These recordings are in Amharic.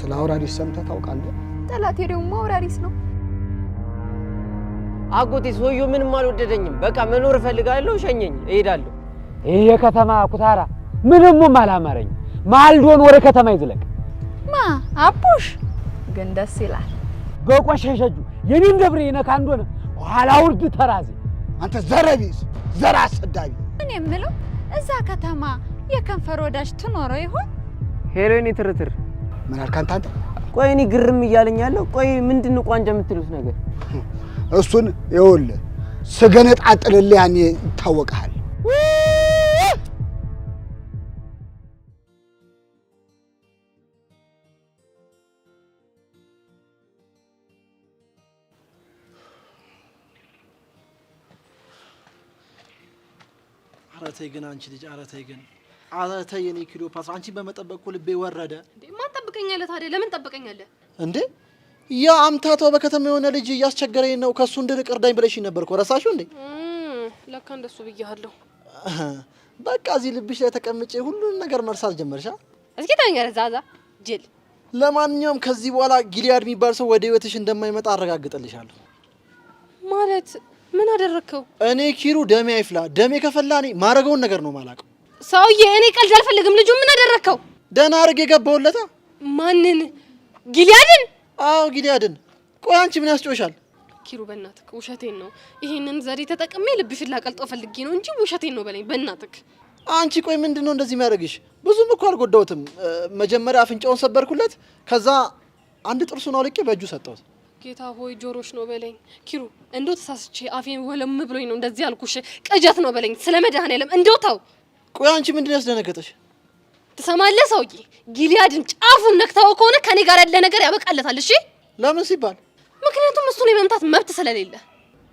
ስለ አውራሪስ ሰምተህ ታውቃለህ? ጠላቴ ደግሞ አውራሪስ ነው። አጎቴ ሰውዬው ምንም አልወደደኝም። በቃ መኖር እፈልጋለሁ፣ ሸኘኝ፣ እሄዳለሁ። ይሄ የከተማ ኩታራ ምንም አላማረኝ። ማልዶን ወደ ከተማ ይዝለቅ። ማ አቡሽ ግን ደስ ይላል። በቆሸሸጁ የኔን ደብሬ ነካ እንደሆነ ኋላ ውርድ ተራዚ። አንተ ዘረቢስ ዘራ አሰዳቢ። እኔ የምለው እዛ ከተማ የከንፈር ወዳጅ ትኖረው ይሆን? ሄሎኒ ትርትር ምን አልክ አንተ? ቆይ እኔ ግርም እያለኝ ያለው ቆይ ምንድነው ቋንጃ የምትሉት ነገር? እሱን ይኸውልህ ስገነጣጥልልህ ያኔ ይታወቃል። አረተይ ግን አንቺ ልጅ አረተይ ግን አረተይ የኔ ክሊዮፓትራ አንቺ በመጠበቅ ልቤ ወረደ። እንዴ ማን ጠብቀኛለህ ታዲያ? ለምን ጠብቀኛለህ እንዴ? ያ አምታታው በከተማ የሆነ ልጅ እያስቸገረኝ ነው ከሱ እንድርቅ እርዳኝ ብለሽኝ ነበር እኮ ረሳሽው እንዴ? ለካ እንደሱ ብያለሁ። በቃ እዚህ ልብሽ ላይ ተቀምጬ ሁሉን ነገር መርሳት ጀመርሻ። እስኪ ታኛለ ዛዛ ጅል። ለማንኛውም ከዚህ በኋላ ጊሊያድ የሚባል ሰው ወደ ህይወትሽ እንደማይመጣ አረጋግጥልሻለሁ። ማለት ምን አደረከው? እኔ ኪሩ ደሜ አይፍላ። ደሜ ከፈላ እኔ ማረገውን ነገር ነው ማላቀው። ሰውዬ እኔ ቀልድ አልፈልግም። ልጁ ምን አደረከው? ደህና አድርጌ ገባሁለታ። ማንን? ጊሊያድን? አዎ ጊሊያድን። ቆይ አንቺ ምን ያስጮሻል? ኪሩ በእናትህ ውሸቴን ነው። ይሄንን ዘዴ ተጠቅሜ ልብሽን ላቀልጠው ፈልጌ ነው እንጂ ውሸቴን ነው በለኝ በእናትህ። አንቺ ቆይ ምንድነው እንደዚህ የሚያደርግሽ? ብዙም እኮ አልጎዳሁትም። መጀመሪያ አፍንጫውን ሰበርኩለት፣ ከዛ አንድ ጥርሱን አውልቄ በእጁ ሰጠሁት። ጌታ ሆይ ጆሮሽ ነው በለኝ። ኪሩ እንደው ተሳስቼ አፌን ወለም ብሎኝ ነው እንደዚህ ያልኩሽ። ቅጀት ነው በለኝ። ስለ መድኃኔዓለም እንደው ተው። ቆይ አንቺ ምንድነው ያስደነገጠሽ? ትሰማለህ ሰውዬ? ጊሊያድን ጫፉን ነክታው ከሆነ ከኔ ጋር ያለ ነገር ያበቃለታል። እሺ ለምን ሲባል? ምክንያቱም እሱን የመምታት መብት ስለሌለ።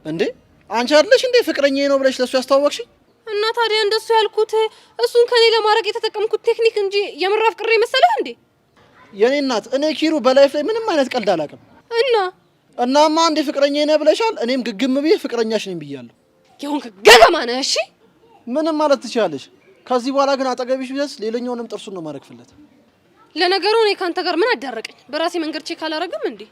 እንዴ አንቺ አይደለሽ እንዴ ፍቅረኛዬ ነው ብለሽ ለሱ ያስተዋወቅሽ? እና ታዲያ እንደሱ ያልኩት እሱን ከኔ ለማረቅ የተጠቀምኩት ቴክኒክ እንጂ የምር አፍቅሬ መሰለህ እንዴ? የኔ እናት እኔ ኪሩ በላይፍ ላይ ምንም አይነት ቀልድ አላውቅም። እናማ አንዴ ፍቅረኛዬ ነህ ብለሻል። እኔም ግግም ብዬ ፍቅረኛሽ ነኝ ብያለሁ። ይሁን ገገማ ነህ። እሺ ምንም ማለት ትችላለሽ። ከዚህ በኋላ ግን አጠገብሽ ቢደርስ ሌላኛውንም ጥርሱን ነው ማረግፍለት። ለነገሩ እኔ ካንተ ጋር ምን አዳረቀኝ? በራሴ መንገድ ቼክ አላረግም እንዴ?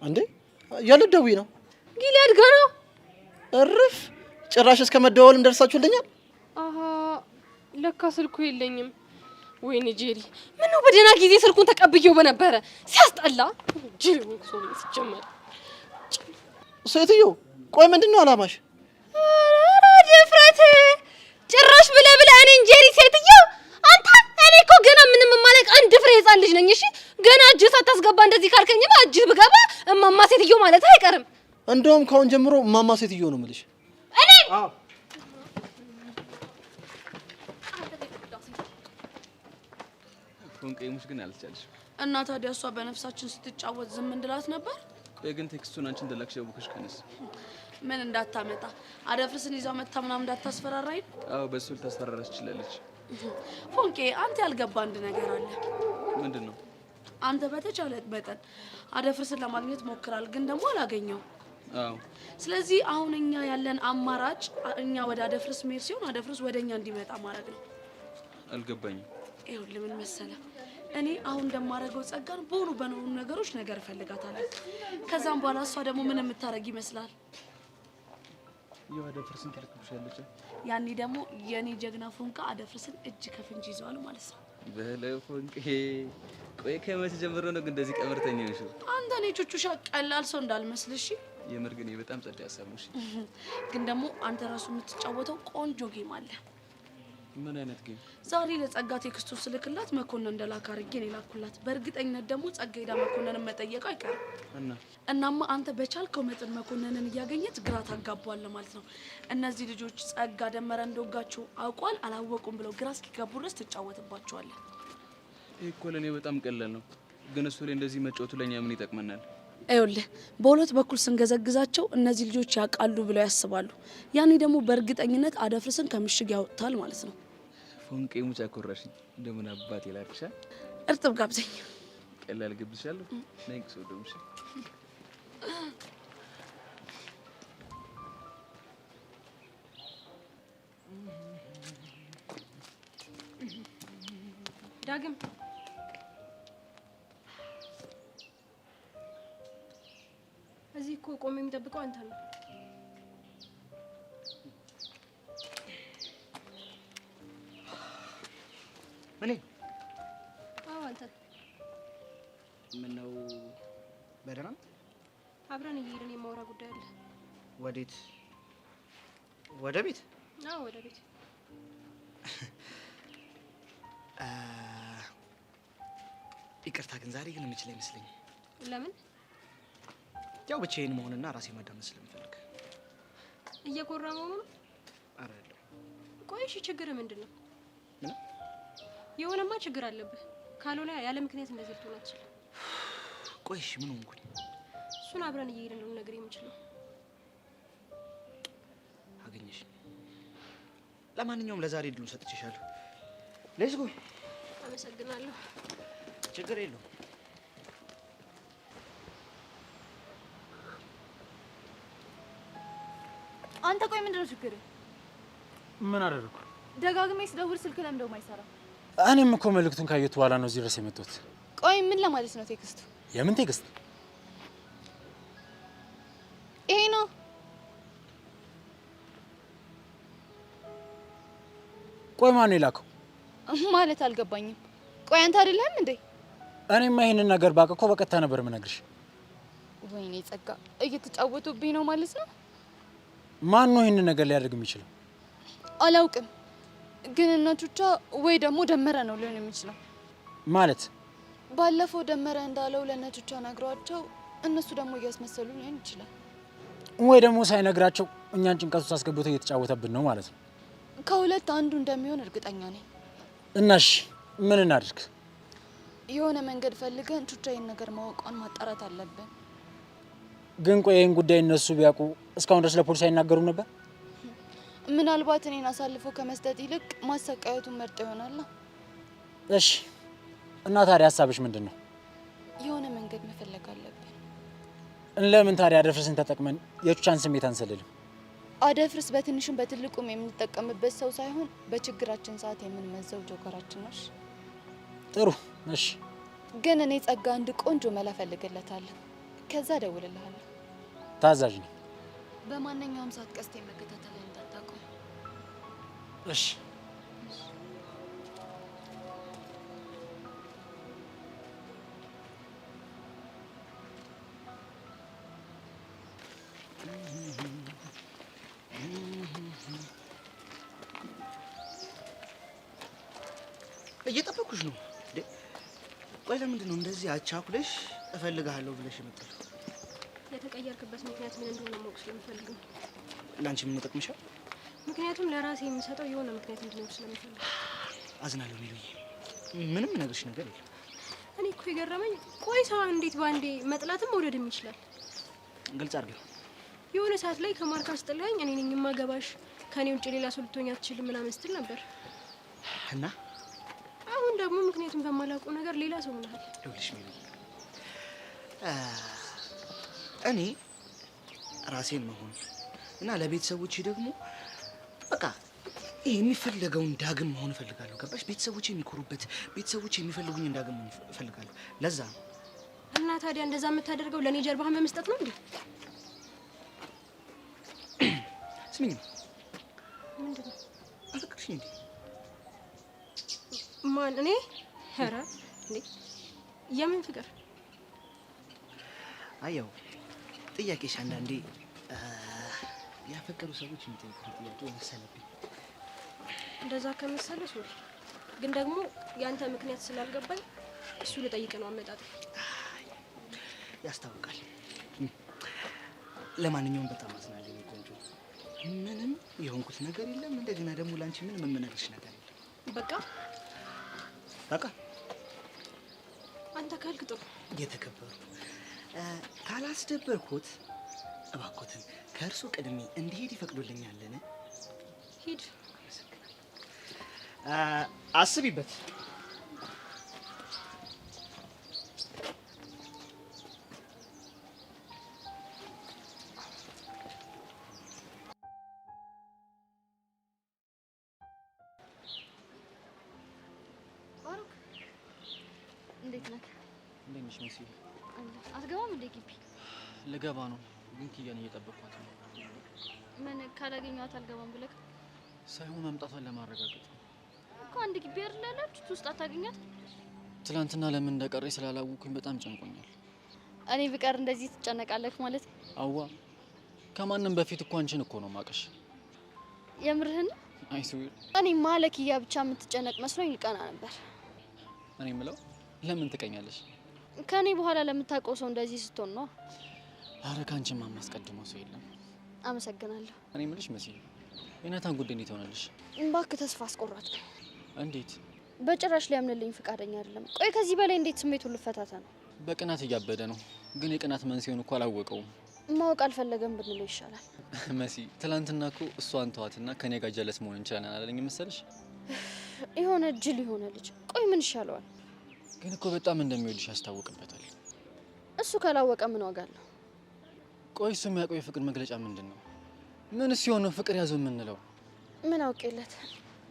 እንዴ ያልደውይ ነው ጊሊያድ ጋር ነው። እርፍ ጭራሽ እስከ መደወልም ደርሳችሁልኛል። አሃ ለካ ስልኩ የለኝም። ወይኔ ጄሪ ምን ነው በደና ጊዜ ስልኩን ተቀብዬው በነበረ ሲያስጠላ። ጄሪ ወንኩ ሰው ሲጀመር ሴትዮ ቆይ ምንድነው አላማሽ? ኧረ ድፍረት ጭራሽ ብለ እኔን ጄሪ ሴትዮ አንተ። እኔ እኮ ገና ምንም ማለቅ አንድ ፍሬ ህፃን ልጅ ነኝ። እሺ ገና እጅ ሳታስገባ እንደዚህ ካልከኝማ እጅ ብገባ እማማ ሴትዮ ማለት አይቀርም። እንደውም ካሁን ጀምሮ እማማ ሴትዮ ነው የምልሽ። እኔ ኮንቀይሙሽ ግን አልቻልሽም። እና ታዲያ እሷ በነፍሳችን ስትጫወት ዝም እንድላት ነበር? ቆይ ግን ቴክስቱን አንቺ እንደላክሽ ያውቅሽ ከነስ ምን እንዳታመጣ አደፍርስን ይዛው መጣ ምናምን እንዳታስፈራራይ። አዎ በሱ ልታስፈራራሽ ትችላለች። ፎንቄ አንተ ያልገባ አንድ ነገር አለ። ምንድነው? አንተ በተቻለ መጠን አደፍርስን ለማግኘት ሞክራል፣ ግን ደግሞ አላገኘው። አዎ ስለዚህ አሁን እኛ ያለን አማራጭ እኛ ወደ አደፍርስ መሄድ ሲሆን አደፍርስ ወደኛ እንዲመጣ ማድረግ ነው። አልገባኝም። ይኸውልህ ምን መሰለህ እኔ አሁን እንደማረገው ጸጋን በሆኑ ነገሮች ነገር ፈልጋታለሁ። ከዛም በኋላ እሷ ደግሞ ምን የምታረግ ይመስላል? አደፍርስን ትልክብሻለች። ያኔ ደግሞ የኔ ጀግና ፎንቃ አደፍርስን እጅ ከፍንጅ ይዘዋል ማለት ነው። በለው ፎንቄ ቆይ ከመቼ ጀምሮ ነው ግን እንደዚህ ቀመርተኛ ነሽ? አንተ እኔ ቹቹሻ ቀላል ሰው እንዳልመስልሽ። የምር ግን በጣም ጸድ ያሳሙሽ። ግን ደግሞ አንተ ራሱ የምትጫወተው ቆንጆ ጌም አለ። ምን አይነት ጌም? ዛሬ ለጸጋ ቴክስቱ ስልክላት መኮንን እንደላካ አድርጌ ነው የላኩላት። በእርግጠኝነት ደግሞ ጸጋ ሄዳ መኮንንን መጠየቅ አይቀርም። እናማ አንተ በቻልከው መጠን መኮንንን እያገኘት ግራ ታጋባዋለህ ማለት ነው። እነዚህ ልጆች ጸጋ ደመረ እንደወጋቸው አውቋል አላወቁም ብለው ግራ እስኪጋቡ ድረስ ትጫወትባቸዋለህ። ይሄ እኮ ለኔ በጣም ቀላል ነው፣ ግን እሱ ላይ እንደዚህ መጫወቱ ለኛ ምን ይጠቅመናል? አይውልህ በሁለት በኩል ስንገዘግዛቸው እነዚህ ልጆች ያውቃሉ ብለው ያስባሉ። ያኔ ደግሞ በእርግጠኝነት አደፍርስን ከምሽግ ያወጣል ማለት ነው። ፎንቄ ሙጫ ኮራሽኝ። እንደምን አባቴ ላክሻ እርጥብ ጋብዘኝ። ቀላል ግብዝሻለሁ። ነይክ ሰው ደምሽ ዳግም እዚህ እኮ ቆሜ የሚጠብቀው አንተ ነው። እኔ አዎ አንተ። ምነው በደህና ነው? አብረን እየሄድን የማውራ ጉዳይ አለ። ወዴት? ወደ ቤት? አዎ ወደ ቤት። ይቅርታ ግን ዛሬ ግን የምችል አይመስለኝም። ለምን? ያው ብቻዬን መሆንና ራሴ ማዳመጥ ስለምፈልግ። እየኮራ መሆኑ ነው? ኧረ አይደለም። ቆይ እሺ ችግር ምንድን ነው? ምን? የሆነማ ችግር አለብህ። ካልሆነ ያለ ምክንያት እንደዚህ ልትሆን አትችልም። ቆይ እሺ ምን ሆንኩኝ? እሱን አብረን እየሄድን ነው ነገር የምችለው። አገኘሽ። ለማንኛውም ለዛሬ እድሉን ሰጥቼሻለሁ። ሌትስ ጎ። አመሰግናለሁ። ችግር የለውም። አንተ ቆይ ምንድነው ችግር? ምን አደረኩ? ደጋግሜ ስደውል ስልክ ለምን እንደው የማይሰራ? እኔም እኮ መልእክቱን ካየሁት በኋላ ነው እዚህ ድረስ የመጣሁት። ቆይ ምን ለማለት ነው ቴክስቱ? የምን ቴክስት? ይሄ ነው ቆይ ማን ነው የላከው? ማለት አልገባኝም። ቆይ አንተ አይደለህም እንዴ? እኔማ ይሄንን ነገር ባውቅ እኮ በቀጥታ ነበር የምነግርሽ። ወይኔ ጸጋ፣ እየተጫወቱብኝ ነው ማለት ነው። ማን ነው ይሄንን ነገር ሊያደርግ የሚችለው? አላውቅም፣ ግን እነቱቻ ወይ ደግሞ ደመረ ነው ሊሆን የሚችለው። ማለት ባለፈው ደመረ እንዳለው ለእነቱቻ ነግሯቸው እነሱ ደግሞ እያስመሰሉ ሊሆን ይችላል። ወይ ደግሞ ሳይነግራቸው እኛን ጭንቀት ውስጥ አስገብቶ እየተጫወተብን ነው ማለት ነው። ከሁለት አንዱ እንደሚሆን እርግጠኛ ነኝ። እናሽ ምን እናድርግ? የሆነ መንገድ ፈልገን ቹቻ ይሄን ነገር ማወቋን ማጣራት አለብን። ግን ቆይ ይሄን ጉዳይ እነሱ ቢያውቁ እስካሁን ድረስ ለፖሊስ አይናገሩም ነበር? ምናልባት እኔን አሳልፎ ከመስጠት ይልቅ ማሰቃየቱን መርጦ ይሆናል። እሺ እና ታዲያ ሀሳብሽ ምንድን ነው? የሆነ መንገድ መፈለግ አለብን። ለምን ታዲያ አደፍርስን ተጠቅመን የቹቻን ስሜት አንሰልልም? አደፍርስ በትንሹም በትልቁም የምንጠቀምበት ሰው ሳይሆን በችግራችን ሰዓት የምንመዘው ጆከራችን ነው። ጥሩ እሺ። ግን እኔ ጸጋ አንድ ቆንጆ መላ ፈልግለታለሁ። ከዛ ደውልልሃለሁ። ታዛዥ ነኝ። በማንኛውም ሰዓት ቀስቴ መከታተል እንዳታቆም እሺ። እየጠበኩሽ ነው። ቆይ ለምንድን ነው እንደዚህ አቻኩለሽ እፈልግሃለሁ ብለሽ የመጣሽው? የተቀየርክበት ምክንያት ምን እንደሆነ ማወቅ ስለምፈልግ ነው። ለአንቺ ምን ይጠቅምሻል? ምክንያቱም ለራሴ የምሰጠው የሆነ ምክንያት እንዲኖር ስለምፈልግ። አዝናለሁ ሜሉዬ፣ ምንም ነገርሽ ነገር የለም። እኔ እኮ የገረመኝ ቆይ ሰው እንዴት ባንዴ መጥላትም መውደድም ይችላል? ግልጽ አድርገው። የሆነ ሰዓት ላይ ከማርካ ስጥልኝ እኔ ነኝ የማገባሽ ከኔ ውጭ ሌላ ሰው ልትሆኝ አትችልም ምናምን ስትል ነበር እና አሁን ደግሞ ምክንያቱም በማላውቀው ነገር ሌላ ሰው ሆነሃል። ይኸውልሽ ሜሉዬ፣ እኔ ራሴን መሆን እና ለቤተሰቦቼ ደግሞ በቃ ይሄ የሚፈለገውን ዳግም መሆን እፈልጋለሁ። ገባሽ? ቤተሰቦቼ የሚኮሩበት፣ ቤተሰቦቼ የሚፈልጉኝ ዳግም መሆን እፈልጋለሁ። ለዛ ነው። እና ታዲያ እንደዛ የምታደርገው ለኔ ጀርባህን በመስጠት ነው እንዴ? ስሚኝ፣ ምንድነው? አፈቅርሽ እንዴ? ማን? እኔ? ኧረ እንዴ! የምን ፍቅር? አያው ጥያቄሽ አንዳንዴ ያፈቀሩ ሰዎች የሚጠይቁት ጥያቄ መሰለብኝ። እንደዛ ከመሰለ ሶሪ፣ ግን ደግሞ ያንተ ምክንያት ስላልገባኝ እሱ ልጠይቅ ነው አመጣጥ። ያስታውቃል። ለማንኛውም በጣም አዝናለሁ ቆንጆ። ምንም የሆንኩት ነገር የለም። እንደገና ደግሞ ላንቺ ምንም የምነግርሽ ነገር የለም። በቃ በቃ አንተ ካልክ ጥሩ። እየተከበሩ ካላስደበርኩት እባክዎትን ከእርሱ ቅድሜ እንዲሄድ ይፈቅዱልኛልን? ሂድ። አስቢበት። እንዴት ነህ? እንዴት ነሽ መሲ? አትገባም እንዴ ግቢ? ልገባ ነው ግን ኪያን እየጠበቅኳት ነው። ምን ካላገኘኋት አልገባም ብለህ? ሳይሆን መምጣቷን ለማረጋገጥ ነው እኮ። አንድ ግቢ አይደል ያላችሁት? ውስጥ አታገኛት? ትላንትና ለምን እንደቀረ ስላላወኩኝ በጣም ጨንቆኛል። እኔ ብቀር እንደዚህ ትጨነቃለህ ማለት? አዋ ከማንም በፊት እኮ አንቺን እኮ ነው ማቀሽ። የምርህን? አይስዊር እኔ ማለክያ ብቻ የምትጨነቅ መስሎኝ ልቀና ነበር። እኔ ምለው ለምን ትቀኛለሽ? ከኔ በኋላ ለምታውቀው ሰው እንደዚህ ስትሆን ነው። አረ ካንቺማ ማስቀድመው ሰው የለም። አመሰግናለሁ። እኔ ምልሽ መሲ የናታን ጉዳይ እንዴት ሆነልሽ? እባክህ ተስፋ አስቆራጥ። እንዴት? በጭራሽ ሊያምንልኝ ፈቃደኛ አይደለም። ቆይ ከዚህ በላይ እንዴት ስሜቱን ልፈታታ ነው? በቅናት እያበደ ነው። ግን የቅናት መንስኤውን እኮ አላወቀውም። ማወቅ አልፈለገም ብንለው ይሻላል። መሲ ትላንትና እኮ እሷን ተዋትና ከኔ ጋር ጀለስ መሆን እንችላለን አላለኝ መሰለሽ? የሆነ ጅል የሆነ ልጅ። ቆይ ምን ይሻለዋል? ግን እኮ በጣም እንደሚወድሽ ያስታውቅበታል። እሱ ካላወቀ ምን ዋጋ አለው? ቆይ እሱ የሚያውቀው የፍቅር መግለጫ ምንድን ነው? ምን ሲሆን ፍቅር ያዘው የምንለው? ምን አውቄለት?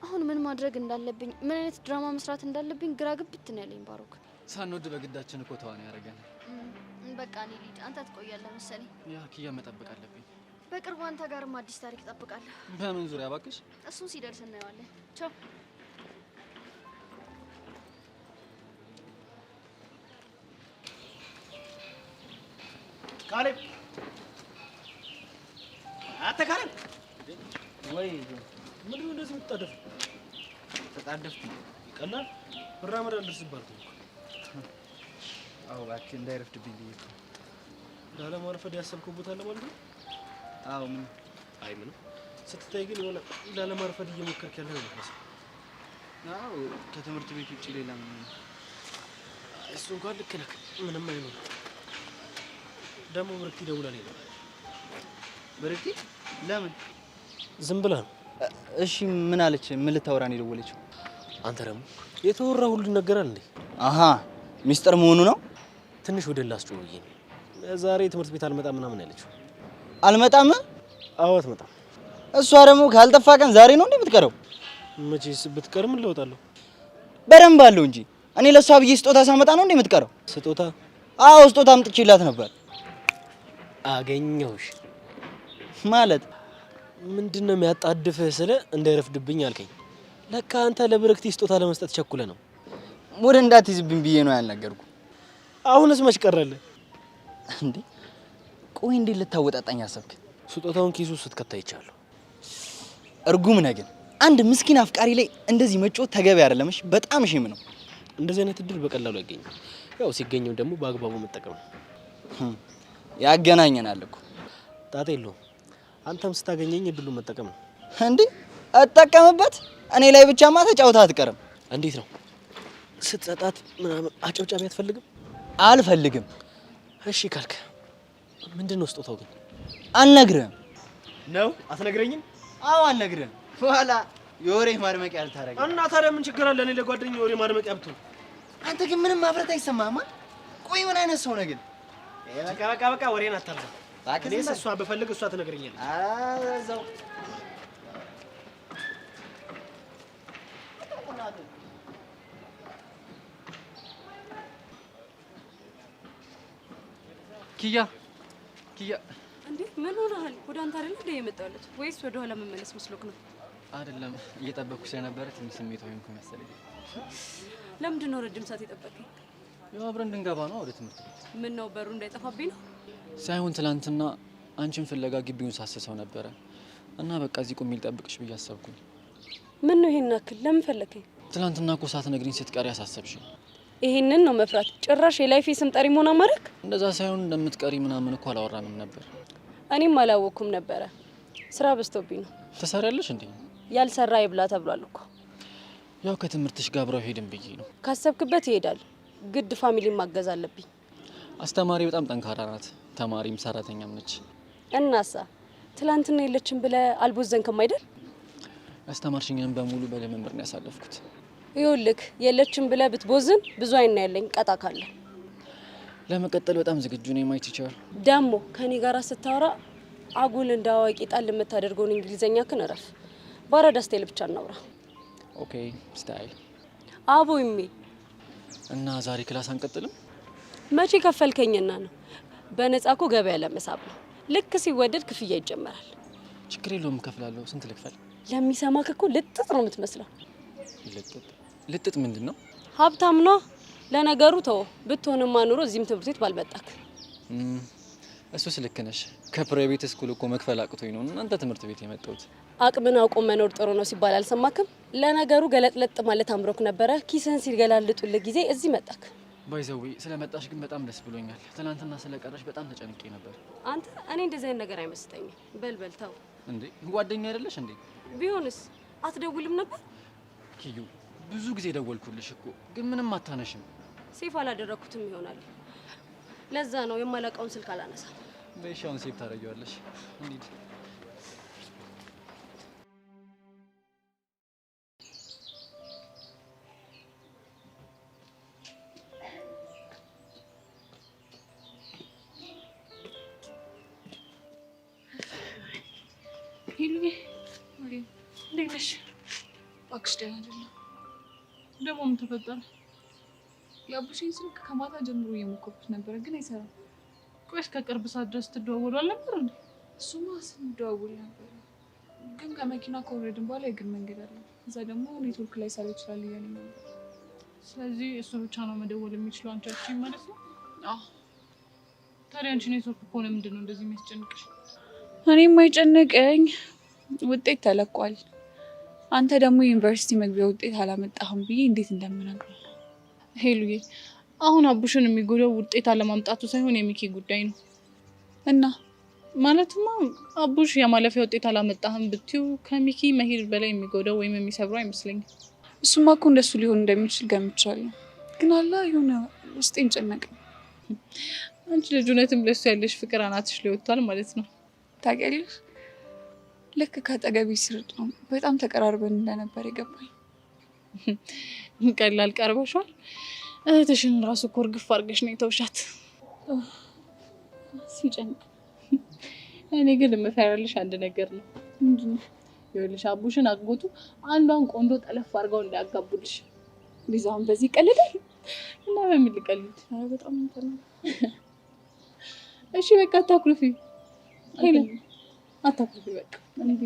አሁን ምን ማድረግ እንዳለብኝ፣ ምን አይነት ድራማ መስራት እንዳለብኝ ግራ ግብት ነው ያለኝ። ባሮክ ሳንወድ በግዳችን እኮ ተዋናይ ያደረገን። በቃ እኔ ልሂድ፣ አንተ ትቆያለህ መሰለኝ። ያ ኪያ መጠበቅ አለብኝ። በቅርቡ አንተ ጋርም አዲስ ታሪክ እጠብቃለሁ። በምን ዙሪያ ባክሽ? እሱን ሲደርስ እናየዋለን። ቻው። ካሌብ አንተ ካሌብ ወይ ምንድን ነው እንደዚህ የምትጣደፍ? ተጣደፍኩ። ይቀላል መራመድ አልደርስባል። አዎ እባክህ እንዳይረፍድብኝ ብዬ እኮ። ላለማርፈድ ያሰብከው ቦታ አለ ማለት ነው? አዎ ምን? አይ ምንም። ስትታይ ግን የሆነ ላለማርፈድ እየሞከርክ ያለ ነው የሚመስለው። አዎ ከትምህርት ቤት ውጭ ሌላ ምን ነው? እሱ እንኳን ልክ ነህ። ምንም አይሆንም። ደግሞ ብርክቲ ደውላለች ነው። ብርክቲ ለምን? ዝም ብላ ነው። እሺ ምን አለች? ምን ልታወራ ነው የደወለችው? አንተ ደግሞ የተወራ ሁሉ ይነገራል እንዴ? አሃ ሚስጥር መሆኑ ነው። ትንሽ ወደ ላስጮህ ብዬ ነው። ዛሬ ትምህርት ቤት አልመጣም ምናምን ያለችው። አልመጣም? አዎ አትመጣም። እሷ ደግሞ ካልጠፋ ቀን ዛሬ ነው እንዴ የምትቀረው? መቼስ ብትቀርም እለውጣለሁ። በደንብ አለው እንጂ እኔ ለሷ ብዬ ስጦታ ሳመጣ ነው እንዴ የምትቀረው? ስጦታ? አዎ ስጦታ አምጥቼላት ነበር። አገኘሁሽ ማለት ምንድነው የሚያጣድፍህ? ስለ እንዳይረፍድብኝ አልከኝ። ለካ አንተ ለብርክቲ ስጦታ ለመስጠት ቸኩለ ነው። ሙድ እንዳትይዝብኝ ብዬ ነው ያልነገርኩ። አሁንስ መች ቀረልህ እንዴ? ቆይ እንዴት ልታወጣጣኝ አሰብክ? ስጦታውን ኪሱ ስትከታ ይቻለሁ። እርጉም ነህ ግን አንድ ምስኪን አፍቃሪ ላይ እንደዚህ መጮህ ተገቢ አይደለምሽ። በጣም ሺም ነው። እንደዚህ አይነት እድል በቀላሉ አይገኝም። ያው ሲገኘው ደግሞ በአግባቡ መጠቀም ነው። ያገናኘናል እኮ። ጣጣ የለውም። አንተም ስታገኘኝ እድሉን መጠቀም ነው። እንዴ አጠቀምበት። እኔ ላይ ብቻማ ተጫውታ አትቀርም። እንዴት ነው ስትሰጣት ምናምን አጨብጫቢ አትፈልግም? አልፈልግም። እሺ ካልክ ምንድነው ስጦታው ግን? አልነግርህም። ነው አትነግረኝም? አዎ አልነግርህም። በኋላ የወሬ ማድመቂያ አልታረገ እና ታዲያ ምን ችግር አለ? እኔ ለጓደኛዬ የወሬ ማድመቂያ ብትሆን። አንተ ግን ምንም ማፍረት አይሰማህም። ቆይ ምን አይነት ሰው ነህ ግን? በቃ ወሬን አታርዘው። እኔ እሷ በፈልግ እሷ ትነግረኛለች። አዛው ኪያ እንዴ ምን ሆነሃል? ወደ አንተ አይደል እንደ የመጣሁት ወይስ ወደ ኋላ መመለስ መስሎክ ነው? አይደለም እየጠበቅኩ ስለነበረ ትንሽ ስሜታዊ ሆንኩ መሰለኝ። ለምንድን ነው ረጅም ሰዓት የጠበቀኝ? ያው አብረን እንድንገባ ነው ወደ ትምህርት ቤት። ምን ነው በሩ እንዳይጠፋብኝ ነው? ሳይሆን ትላንትና አንቺን ፍለጋ ግቢውን ሳስሰው ነበረ እና በቃ እዚህ ቁሚ ልጠብቅሽ ብዬ አሰብኩኝ። ምን ነው ይሄን ያክል ለምን ፈለከኝ? ትላንትና እኮ ሳትነግሪኝ ስትቀሪ አሳሰብሽኝ። ይሄንን ነው መፍራት? ጭራሽ የላይፌ ስም ጠሪ መሆን አማረክ? እንደዛ ሳይሆን እንደምትቀሪ ምናምን እኮ አላወራንም ነበር። እኔም አላወኩም ነበረ። ስራ በዝቶብኝ ነው። ትሰሪያለሽ እንዴ? ያልሰራ ይብላ ተብሏል እኮ። ያው ከትምህርትሽ ጋር አብረው ሄድን ብዬ ነው። ካሰብክበት ይሄዳል። ግድ ፋሚሊን ማገዝ አለብኝ። አስተማሪ በጣም ጠንካራ ናት። ተማሪም ሰራተኛም ነች። እናሳ ትላንትና የለችም ብለህ አልቦዘንክም አይደል? አስተማርሽኝንም በሙሉ በልምምድ ነው ያሳለፍኩት። ይኸውልህ የለችም ብለህ ብትቦዝን ብዙ አይና ያለኝ ቀጣ ካለ ለመቀጠል በጣም ዝግጁ ነኝ። ማይ ቲቸር ደግሞ ከኔ ጋር ስታወራ አጉል እንዳዋቂ ጣል የምታደርገውን እንግሊዘኛ ክን እረፍ። ባራዳ ስታይል ብቻ እናውራ። ኦኬ ስታይል አቦ ይሜ እና ዛሬ ክላስ አንቀጥልም? መቼ ከፈልከኝና ነው? በነፃ እኮ ገበያ ለመሳብ ነው። ልክ ሲወደድ ክፍያ ይጀመራል። ችግር የለውም እከፍላለሁ። ስንት ልክፈል? ለሚሰማክ እኮ ልጥጥ ነው የምትመስለው። ልጥጥ ምንድን ነው? ሀብታም ነው። ለነገሩ ተው፣ ብትሆንማ ኑሮ እዚህም ትምህርት ቤት ባልመጣክ። እሱስ ልክ ነሽ። ከፕራይቬት ስኩል እኮ መክፈል አቅቶኝ ነው እናንተ ትምህርት ቤት የመጣሁት። አቅምን አውቆ መኖር ጥሩ ነው ሲባል አልሰማክም? ለነገሩ ገለጥለጥ ማለት አምሮክ ነበረ። ኪስን ሲገላልጡልህ ጊዜ እዚህ መጣክ። ባይዘዌ ስለመጣሽ ግን በጣም ደስ ብሎኛል። ትናንትና ስለቀረሽ በጣም ተጨንቄ ነበር። አንተ እኔ እንደዚህ አይነት ነገር አይመስለኝም። በልበል ተው። እንዴ ጓደኛ አይደለሽ እንዴ? ቢሆንስ አትደውልም ነበር? ኪዩ ብዙ ጊዜ ደወልኩልሽ እኮ ግን ምንም አታነሽም። ሴፍ አላደረኩትም ይሆናል። ለዛ ነው የማላውቀውን ስልክ አላነሳም። በሻውን ሴፍ ታደርጊዋለሽ። እንዴት ሄሉዬ እንዴት ነሽ? እባክሽ ደህና አይደለም። ደግሞ ምን ተፈጠረ? የአቡሽን ስልክ ከማታ ጀምሮ እየሞከርኩት ነበረ ግን አይሰራም። ቆይ እስከ ቅርብ ሰዓት ድረስ ትደዋወሉ አልነበር እንዴ? እሱማ ስንደዋወል ነበር፣ ግን ከመኪና ከወረድን በኋላ የእግር መንገድ አለ። እዛ ደግሞ ኔትወርክ ላይ ሰራ ይችላል እያለኝ ነበር። ስለዚህ እሱ ብቻ ነው መደወል የሚችለው አንቺ አትችይም ማለት ነው? አዎ። ታዲያ አንቺ ኔትወርክ ከሆነ ምንድን ነው እንደዚህ የሚያስጨንቅሽ? እኔም አይጨንቀኝ፣ ውጤት ተለቋል። አንተ ደግሞ ዩኒቨርሲቲ መግቢያ ውጤት አላመጣህም ብዬ እንዴት እንደምነግረው። ሄሉዬ አሁን አቡሽን የሚጎዳው ውጤት አለማምጣቱ ሳይሆን የሚኪ ጉዳይ ነው። እና ማለትማ አቡሽ የማለፊያ ውጤት አላመጣህም ብትይው ከሚኪ መሄድ በላይ የሚጎዳው ወይም የሚሰብረው አይመስለኝም። እሱማ እኮ እንደሱ ሊሆን እንደሚችል ገምቻለሁ። ግን አላ የሆነ ውስጤን ጨነቀኝ። አንቺ ልጅ እውነትም ለሱ ያለሽ ፍቅር አናትሽ ላይ ወጥቷል ማለት ነው። ታውቂያለሽ ልክ ከአጠገቢ ስርጥ ነው በጣም ተቀራርበን እንደነበር የገባኝ። ቀላል ቀርበሻል። እህትሽን ራሱ እኮ እርግፍ አድርገሽ ነው የተውሻት። ሲጨንቅ እኔ ግን የምፈራልሽ አንድ ነገር ነው። ምንድን ነው? ይኸውልሽ አቡሽን አግቦቱ አንዷን ቆንጆ ጠለፍ አድርገው እንዳያጋቡልሽ። ቢዛውን በዚህ ቀልዳል እና በምን ልቀልድ? አይ በጣም እንትን ነው። እሺ በቃ አታኩርፊ ሄሎ፣ አታኩርፊ በቃ እንዴ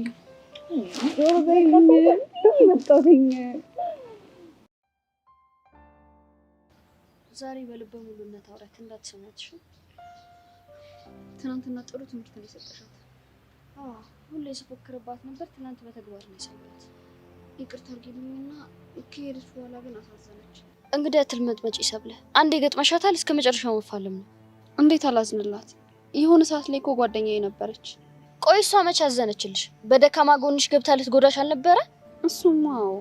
ዛሬ በልበ ሙሉነት አውራት እንዳትሰማትሽ። ትናንትና ጥሩ ትምህርት ነው የሰጠሻት። ሁሌ ስፎክርባት ነበር። ትናንት በተግባር ነው የሰማት። ይቅርታ አድርጊልኝና ከሄደች በኋላ ግን አሳዘነች። እንግዲህ አትልመጥመጪ ሰብለ። አንዴ ገጥመሻታል፣ እስከ መጨረሻው መፋለም ነው። እንዴት አላዝንላት? የሆነ ሰዓት ላይ እኮ ጓደኛዬ ነበረች። ቆይ እሷ መቼ አዘነችልሽ? በደካማ ጎንሽ ገብታ ልትጎዳሽ አልነበረ? እሱማው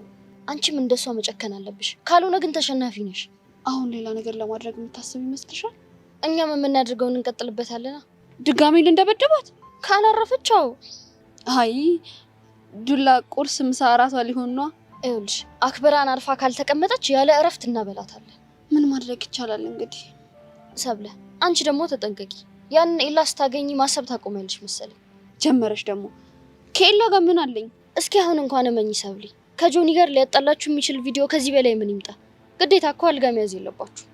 አንቺም እንደሷ መጨከን አለብሽ። ካልሆነ ግን ተሸናፊ ነሽ። አሁን ሌላ ነገር ለማድረግ የምታስብ ይመስልሻል? እኛም የምናደርገውን እንቀጥልበታለና። ድጋሜ ልንደበደባት ካላረፈቻው? አይ ዱላ ቁርስ ምሳ እራቷ ሊሆን ነው። ይኸውልሽ አክብራን አርፋ ካልተቀመጠች ያለ እረፍት እናበላታለን። ምን ማድረግ ይቻላል እንግዲህ። ሰብለ አንቺ ደግሞ ተጠንቀቂ። ያንን ኤላ ስታገኚ ማሰብ ታቆሚያለሽ መሰለኝ። ጀመረሽ ደግሞ ከኤላ ጋር ምን አለኝ? እስኪ አሁን እንኳን እመኚ ሰብሊ። ከጆኒ ጋር ሊያጣላችሁ የሚችል ቪዲዮ ከዚህ በላይ ምን ይምጣ? ግዴታ እኮ አልጋ መያዝ የለባችሁ።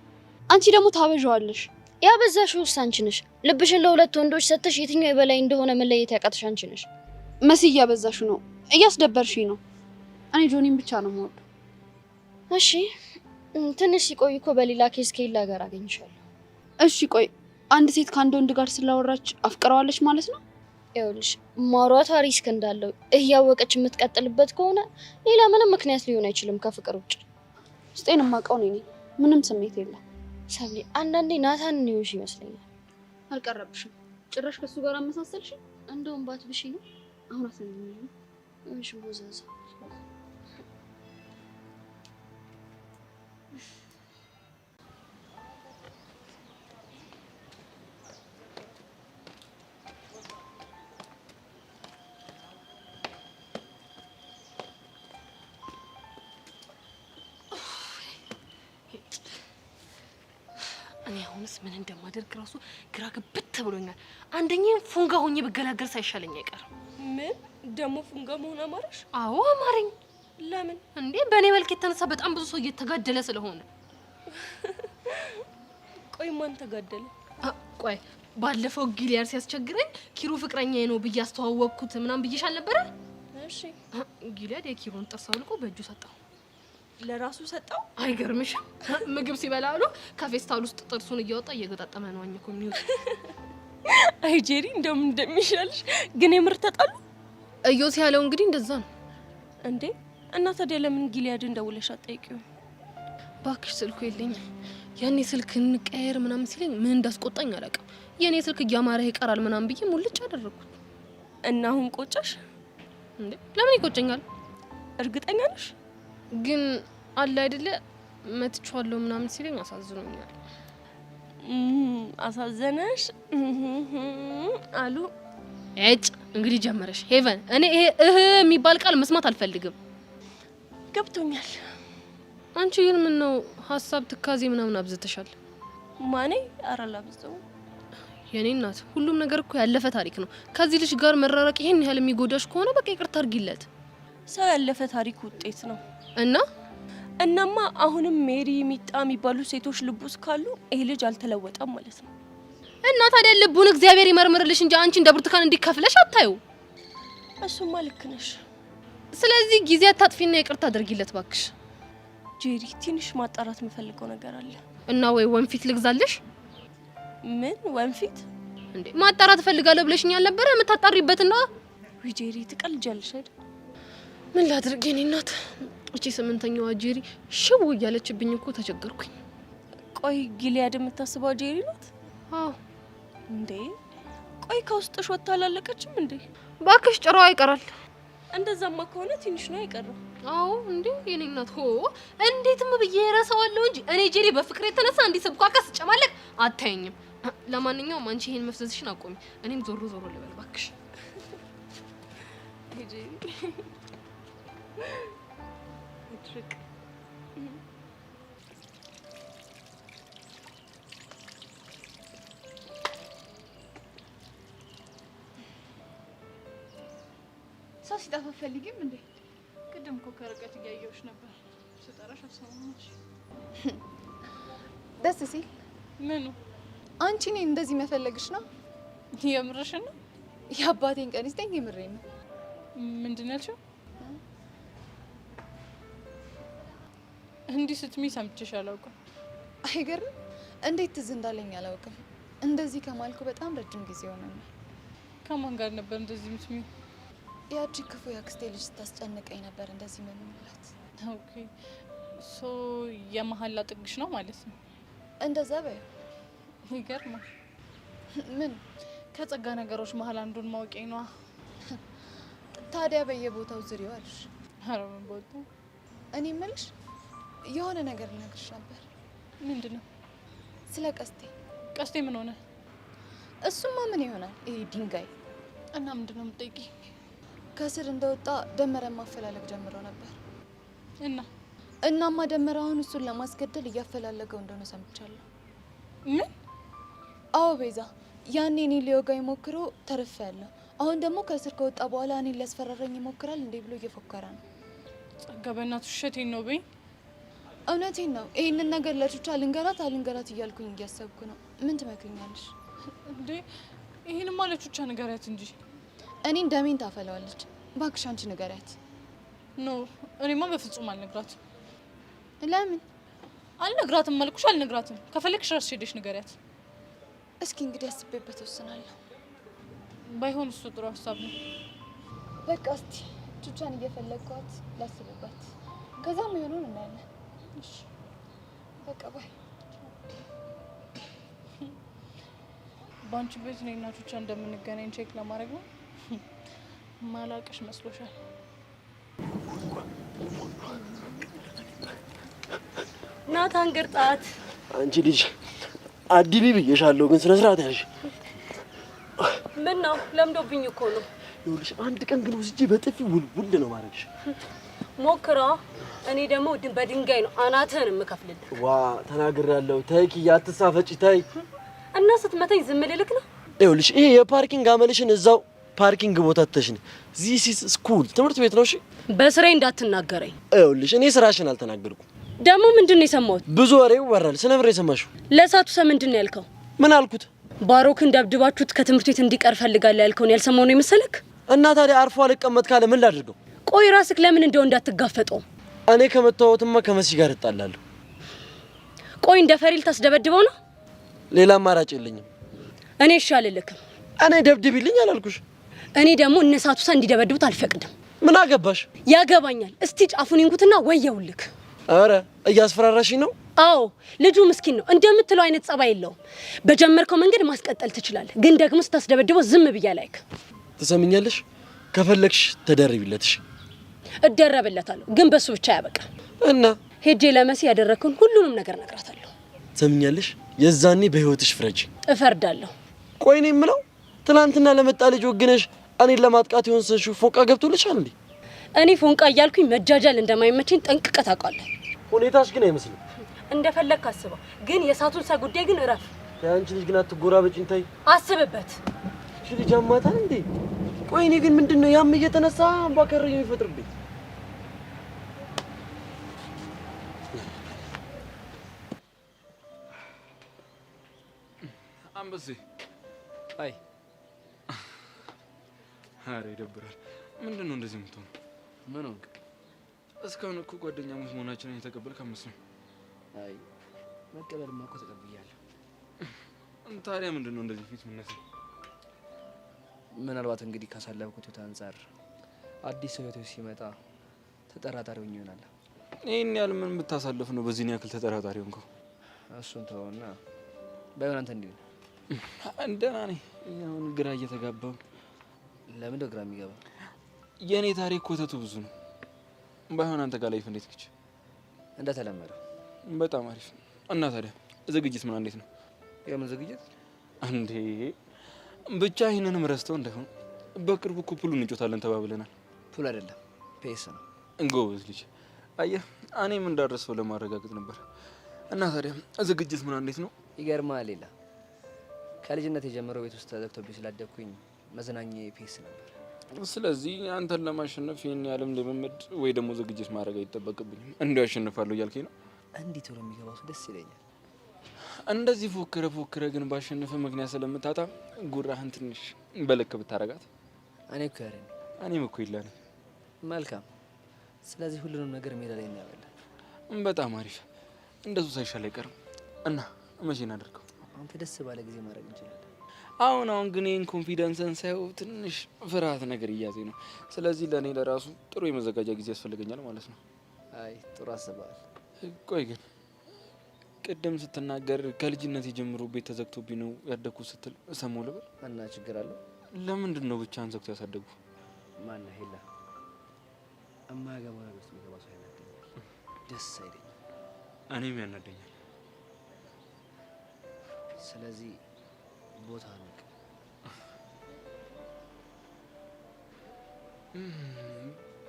አንቺ ደግሞ ታበዣዋለሽ። ያበዛሽው አንቺ ነሽ። ልብሽን ለሁለት ወንዶች ሰጥተሽ የትኛው የበላይ እንደሆነ መለየት ያቃተሽ አንቺ ነሽ። መሲ እያበዛሽ ነው፣ እያስደበርሽኝ ነው። እኔ ጆኒን ብቻ ነው የምወደው። እሺ ትንሽ ሲቆይ እኮ በሌላ ኬስ ከኤላ ጋር አገኝሻለሁ። እሺ ቆይ አንድ ሴት ከአንድ ወንድ ጋር ስላወራች አፍቅረዋለች ማለት ነው? ይኸውልሽ ማውራቷ ሪስክ እንዳለው እያወቀች የምትቀጥልበት ከሆነ ሌላ ምንም ምክንያት ሊሆን አይችልም ከፍቅር ውጭ። ውስጤን የማውቀው እኔ ነኝ። ምንም ስሜት የለም። ሰብሊ አንዳንዴ ናታንን ይሆንሽ ይመስለኛል። አልቀረብሽም። ጭራሽ ከሱ ጋር አመሳሰልሽ። እንደውም ባትብሽ ነው። አሁን አሰንኝ ነው። እሺ ቦዛዛ እኔ አሁንስ ምን እንደማደርግ ራሱ ግራ ግብት ብሎኛል። አንደኛው ፉንጋ ሆኜ ብገላገል ሳይሻለኝ አይቀርም። ምን ደግሞ ፉንጋ መሆን አማረሽ? አዎ አማረኝ። ለምን እንዴ? በእኔ መልክ የተነሳ በጣም ብዙ ሰው እየተጋደለ ስለሆነ። ቆይ ማን ተጋደለ? ቆይ ባለፈው ጊሊያድ ሲያስቸግረኝ ኪሩ ፍቅረኛዬ ነው ብዬ አስተዋወቅኩት ምናምን ብዬሽ አልነበረ? እሺ ጊሊያድ የኪሩን ጥርስ አውልቆ በእጁ ሰጠው። ለራሱ ሰጠው? አይገርምሽም? ምግብ ሲበላ ብሎ ከፌስታል ውስጥ ጥርሱን እያወጣ እየገጣጠመ ነው አኝኮ የሚውጥ። አይ ጄሪ እንደውም እንደሚሻልሽ። ግን የምር ተጣሉ? እዮስ ያለው እንግዲህ እንደዛ ነው እንዴ። እና ታዲያ ለምን ጊሊያድን ደውለሽ አትጠይቂው? ባክሽ ስልኩ የለኝም። ያኔ ስልክ እንቀየር ምናምን ሲለኝ ምን እንዳስቆጣኝ አላውቅም። የኔ ስልክ እያማረህ ይቀራል ምናምን ብዬ ሙልጭ አደረኩት። እና አሁን ቆጨሽ እንዴ? ለምን ይቆጨኛል? እርግጠኛ ነሽ? ግን አለ አይደለ መትቻለሁ ምናምን ሲለኝ አሳዝኖኛል። አሳዘነሽ አሉ። እጭ እንግዲህ ጀመረሽ ሄቨን። እኔ ይሄ የሚባል ቃል መስማት አልፈልግም። ገብቶኛል። አንቺ ግን ምን ነው ሀሳብ ትካዜ ምናምን አብዝተሻል? ማኔ አራላ አብዝተው። የኔ እናት ሁሉም ነገር እኮ ያለፈ ታሪክ ነው። ከዚህ ልጅ ጋር መራረቅ ይሄን ያህል የሚጎዳሽ ከሆነ በቃ ይቅርታ አድርጊለት። ሰው ያለፈ ታሪክ ውጤት ነው። እናማ አሁንም ሜሪ ሚጣ የሚባሉ ሴቶች ልቡስ ካሉ ይሄ ልጅ አልተለወጠም ማለት ነው። እና ታዲያ ልቡን እግዚአብሔር ይመርምርልሽ እንጂ አንቺ እንደ ብርቱካን እንዲከፍለሽ አታዩ። እሱማ ልክ ነሽ። ስለዚህ ጊዜ አታጥፊና ይቅርታ አድርጊለት ባክሽ። ጄሪ ትንሽ ማጣራት የምፈልገው ነገር አለ። እና ወይ ወንፊት ልግዛልሽ? ምን ወንፊት እንዴ? ማጣራት እፈልጋለሁ ብለሽኛል ነበር። የምታጣሪበትና ወይ ጄሪ ትቀልጃለሽ አይደል? ምን ላድርግ የኔ እናት? እቺ ስምንተኛዋ ጄሪ ሽው እያለችብኝ እኮ ተቸገርኩኝ። ቆይ ጊሊያድ የምታስበው ጄሪ ናት? አዎ። እንዴ ቆይ ከውስጥሽ ወጣ አላለቀችም እንዴ? ባክሽ ጭራዋ ይቀራል። እንደዛማ ከሆነ ትንሽ ነው አይቀርም። አዎ እንዴ የኔ እናት ሆ እንዴትም ብዬ እረሳዋለሁ እንጂ እኔ ጄሪ በፍቅር የተነሳ እንዲህ ስብኳካ ስጨማለቅ አታየኝም። ለማንኛውም አንቺ ይሄን መፍዘዝሽን አቆሚ። እኔም ዞሮ ዞሮ ልበል ባክሽ። ጄሪ ትርቅ ሰው ሲጠፋ ፈልጊም እንዴ? ቅድም እኮ ከርቀት እያየሁሽ ነበር። ስጠራሽ አልሰማሁሽ። ደስ ሲል ምኑ? አንቺ እኔን እንደዚህ መፈለግሽ ነው? የምርሽን ነው? የአባቴን ቀን ይስጠኝ። የምሬን ነው። ምንድን ነው ያልሽው? እንዲህ ስትሚ ሰምቼሽ አላውቅም። አይገርም? እንዴት ትዝ እንዳለኝ አላውቅም። እንደዚህ ከማልኩ በጣም ረጅም ጊዜ ሆነኛል። ከማን ጋር ነበር እንደዚህ የምትሚው? ያቺ ክፉ ያክስቴ ልጅ ስታስጨንቀኝ ነበር እንደዚህ የምንላት። ኦኬ ሶ የመሀላ ጥግሽ ነው ማለት ነው? እንደዛ በይ። ይገርማል። ምን ከጸጋ ነገሮች መሀል አንዱን ማወቄ ነዋ። ታዲያ በየቦታው ዝሪው አልሽ? ኧረ ምን ቦታው? እኔ የምልሽ የሆነ ነገር ልነግርሽ ነበር። ምንድን ነው? ስለ ቀስቴ። ቀስቴ ምን ሆነ? እሱማ ምን ይሆናል? ይሄ ድንጋይ። እና ምንድን ነው የምትጠይቂኝ? ከስር እንደወጣ ደመረ ማፈላለግ ጀምሮ ነበር። እናማ ደመራውን እሱን ለማስገደል እያፈላለገው እንደሆነ ሰምቻለሁ። ምን? አዎ ቤዛ፣ ያኔ እኔ ሊወጋኝ ሞክሮ ተርፌያለሁ። አሁን ደግሞ ከስር ከወጣ በኋላ እኔን ሊያስፈራራኝ ይሞክራል እንዴ ብሎ እየፎከረ ነው። ጸጋ በእናትሽ ውሸቴን ነው በይ። እውነቴን ነው። ይሄንን ነገር ለቹቻ ልንገራት አልንገራት እያልኩኝ እያሰብኩ ነው። ምን ትመክሪኛለሽ? እንዴ ይሄንማ ለቹቻ ንገሪያት እንጂ። እኔን ደሜን ታፈላዋለች። እባክሽ አንቺ ንገሪያት። ኖ እኔማ በፍጹም አልነግራትም። ለምን? አልነግራትም አልኩሽ፣ አልነግራትም። ከፈለግሽ ራስሽ ሄደሽ ንገሪያት። እስኪ እንግዲህ አስቤበት ወስናለሁ። ባይሆን እሱ ጥሩ ሀሳብ ነው። በቃ እስቲ ቹቻን እየፈለግኳት ላስብበት፣ ከዛም የሆነውን እናያለን። እሺ በቃ ባይ። ባንቺ ቤት ነኝ እና ቹቻ እንደምንገናኝ ቼክ ለማድረግ ነው። ማላቅሽ መስሎሻል? ናታን ግርጣት። አንቺ ልጅ አዲቢ ብዬሻለሁ፣ ግን ስነ ስርዓት ያዥ። ምን ነው? ለምዶብኝ እኮ ነው። ይኸውልሽ አንድ ቀን ግን ወስጄ በጥፊ ውልውል ነው ማድረግሽ። ሞክራ። እኔ ደግሞ በድንጋይ ነው አናትህን የምከፍልልህ። ዋ ተናግሬያለሁ። ተይ ኪያ አትሳፈጪ፣ ተይ። እና ስትመታኝ ዝም ልልክ ነው? ይኸውልሽ ይሄ የፓርኪንግ አመልሽን እዛው ፓርኪንግ ቦታ ተሽን። ዚስ ኢዝ ስኩል፣ ትምህርት ቤት ነው። እሺ በስራዬ እንዳትናገረኝ። ይኸውልሽ እኔ ስራሽን አልተናገርኩም። ደግሞ ምንድነው የሰማሁት? ብዙ ወሬ ይወራል። ስለ ብር የሰማሽው? ለሳቱ ምንድነው ያልከው? ምን አልኩት? ባሮክን ደብድባችሁት ከትምህርት ቤት እንዲቀር ፈልጋለሁ ያልከውን ያልሰማው ነው የመሰለክ? እና ታዲያ አርፎ አልቀመጥ ካለ ምን ላድርገው? ቆይ ራስክ ለምን እንደው እንዳትጋፈጠው? እኔ ከመተዋወትማ ከመሲ ጋር እጣላለሁ። ቆይ እንደ ፈሪል ታስደበድበው ነው? ሌላ አማራጭ የለኝም። እኔ ይሻልልክም። እኔ ደብድብልኝ አላልኩሽ? እኔ ደግሞ እነሳቱሳ እንዲደበድቡት አልፈቅድም። ምን አገባሽ? ያገባኛል። እስቲ ጫፉን ይንኩትና ወየውልክ። አረ እያስፈራራሽኝ ነው? አዎ ልጁ ምስኪን ነው። እንደምትለው አይነት ጸባይ የለውም። በጀመርከው መንገድ ማስቀጠል ትችላለህ፣ ግን ደግሞ ስታስደበድበው ዝም ብያ ላይክ። ትሰምኛለሽ? ከፈለግሽ ተደርቢለትሽ። እደረብለታለሁ፣ ግን በሱ ብቻ ያበቃ እና ሄጄ ለመሲ ያደረከውን ሁሉንም ነገር ነግራታለሁ። ትሰምኛለሽ? የዛኔ በህይወትሽ ፍረጂ። እፈርዳለሁ። ቆይ እኔ የምለው ትናንትና ለመጣ ልጅ ወግነሽ እኔን ለማጥቃት የወሰንሽው ፎንቃ ገብቶልሻል እንዴ? እኔ ፎንቃ እያልኩኝ መጃጃል እንደማይመቸኝ ጠንቅቀህ ታውቃለህ። ሁኔታሽ ግን አይመስልም። እንደፈለግክ አስበው፣ ግን የሳቱን ጉዳይ ግን እረፍ። ያንቺ ልጅ ግን አትጎራበጭኝ። ታይ አስብበት። እሺ ልጅ አማታል እንዴ? ቆይ እኔ ግን ምንድነው ያም እየተነሳ አምባከረ የሚፈጥርብኝ? አንበሴ አይ አሬ ይደብራል። ምንድነው እንደዚህ የምትሆነው? ምን ሆንክ? እስካሁን እኮ ጓደኛሞች መሆናችንን እየተቀበልክ አመስልም። አይ መቀበልማ እኮ ተቀብያለሁ። ታዲያ ምንድነው እንደዚህ ፊት ምነሳ? ምናልባት እንግዲህ ካሳለፍኩት ህይወት አንፃር አዲስ ህይወት ሲመጣ ተጠራጣሪ ሆኜ ይሆናል። ይሄን ያህል ምን ብታሳልፍ ነው በዚህ ያክል ተጠራጣሪ ሆንከው? እሱን ተውና ባይሆን አንተ እንዴ? እንደና ነኝ። አሁን ግራ እየተጋባው። ለምን ነው ግራ የሚገባ? የኔ ታሪክ ኮተቱ ብዙ ነው። ባይሆን አንተ ጋር ላይፍ እንዴት ነች? እንደተለመደው በጣም አሪፍ። እና ታዲያ ዝግጅት ምን እንዴት ነው? የምን ዝግጅት እንዴ? ብቻ ይሄንንም ረስተው እንዳይሆን በቅርቡ እኮ ፑል እንጫወታለን ተባብለናል። ፑል አይደለም ፔስ ነው። እንጎበዝ ልጅ። አየህ እኔም እንዳረሰው ለማረጋገጥ ነበር። እና ታዲያ ዝግጅት ምን እንዴት ነው? ይገርማል። ሌላ ከልጅነት የጀመረው ቤት ውስጥ ተዘግቶብኝ ስላደኩኝ መዝናኛ ፔስ ነበር። ስለዚህ አንተን ለማሸነፍ ይሄን ያለም ልምምድ ወይ ደግሞ ዝግጅት ማድረግ አይጠበቅብኝም። እንዲያው አሸንፋለሁ እያልከኝ ነው? እንዴት ነው የሚገባው? ደስ ይለኛል። እንደዚህ ፎክረ ግን ባሸነፈ ምክንያት ስለምታጣ ጉራህን ትንሽ በልክ ብታረጋት። እኔ እኮ ያረኝ እኔም እኮ ይላል። መልካም። ስለዚህ ሁሉንም ነገር ሜዳ ላይ እናያለን። በጣም አሪፍ። እንደሱ ሳይሻል አይቀርም። እና መቼ እናደርገው? አንተ ደስ ባለ ጊዜ ማድረግ እንችላለን። አሁን ግን ይሄን ኮንፊደንስን ሳይው ትንሽ ፍርሃት ነገር እያዘኝ ነው። ስለዚህ ለኔ ለራሱ ጥሩ የመዘጋጃ ጊዜ ያስፈልገኛል ማለት ነው። አይ ጥሩ አስበሃል። ቆይ ግን ቅድም ስትናገር ከልጅነት የጀምሮ ቤት ተዘግቶብኝ ነው ያደኩት ስትል ሰማሁ ልበል? እና ችግር አለው? ለምንድን ነው ብቻህን ዘግቶ ያሳደጉ? ማን ነው ሄላ? እማያገባው ነገር ውስጥ የሚገባ ሰው አይናደኝም፣ ደስ አይለኝም። እኔም ያናደኛል። ስለዚህ ቦታ ነው።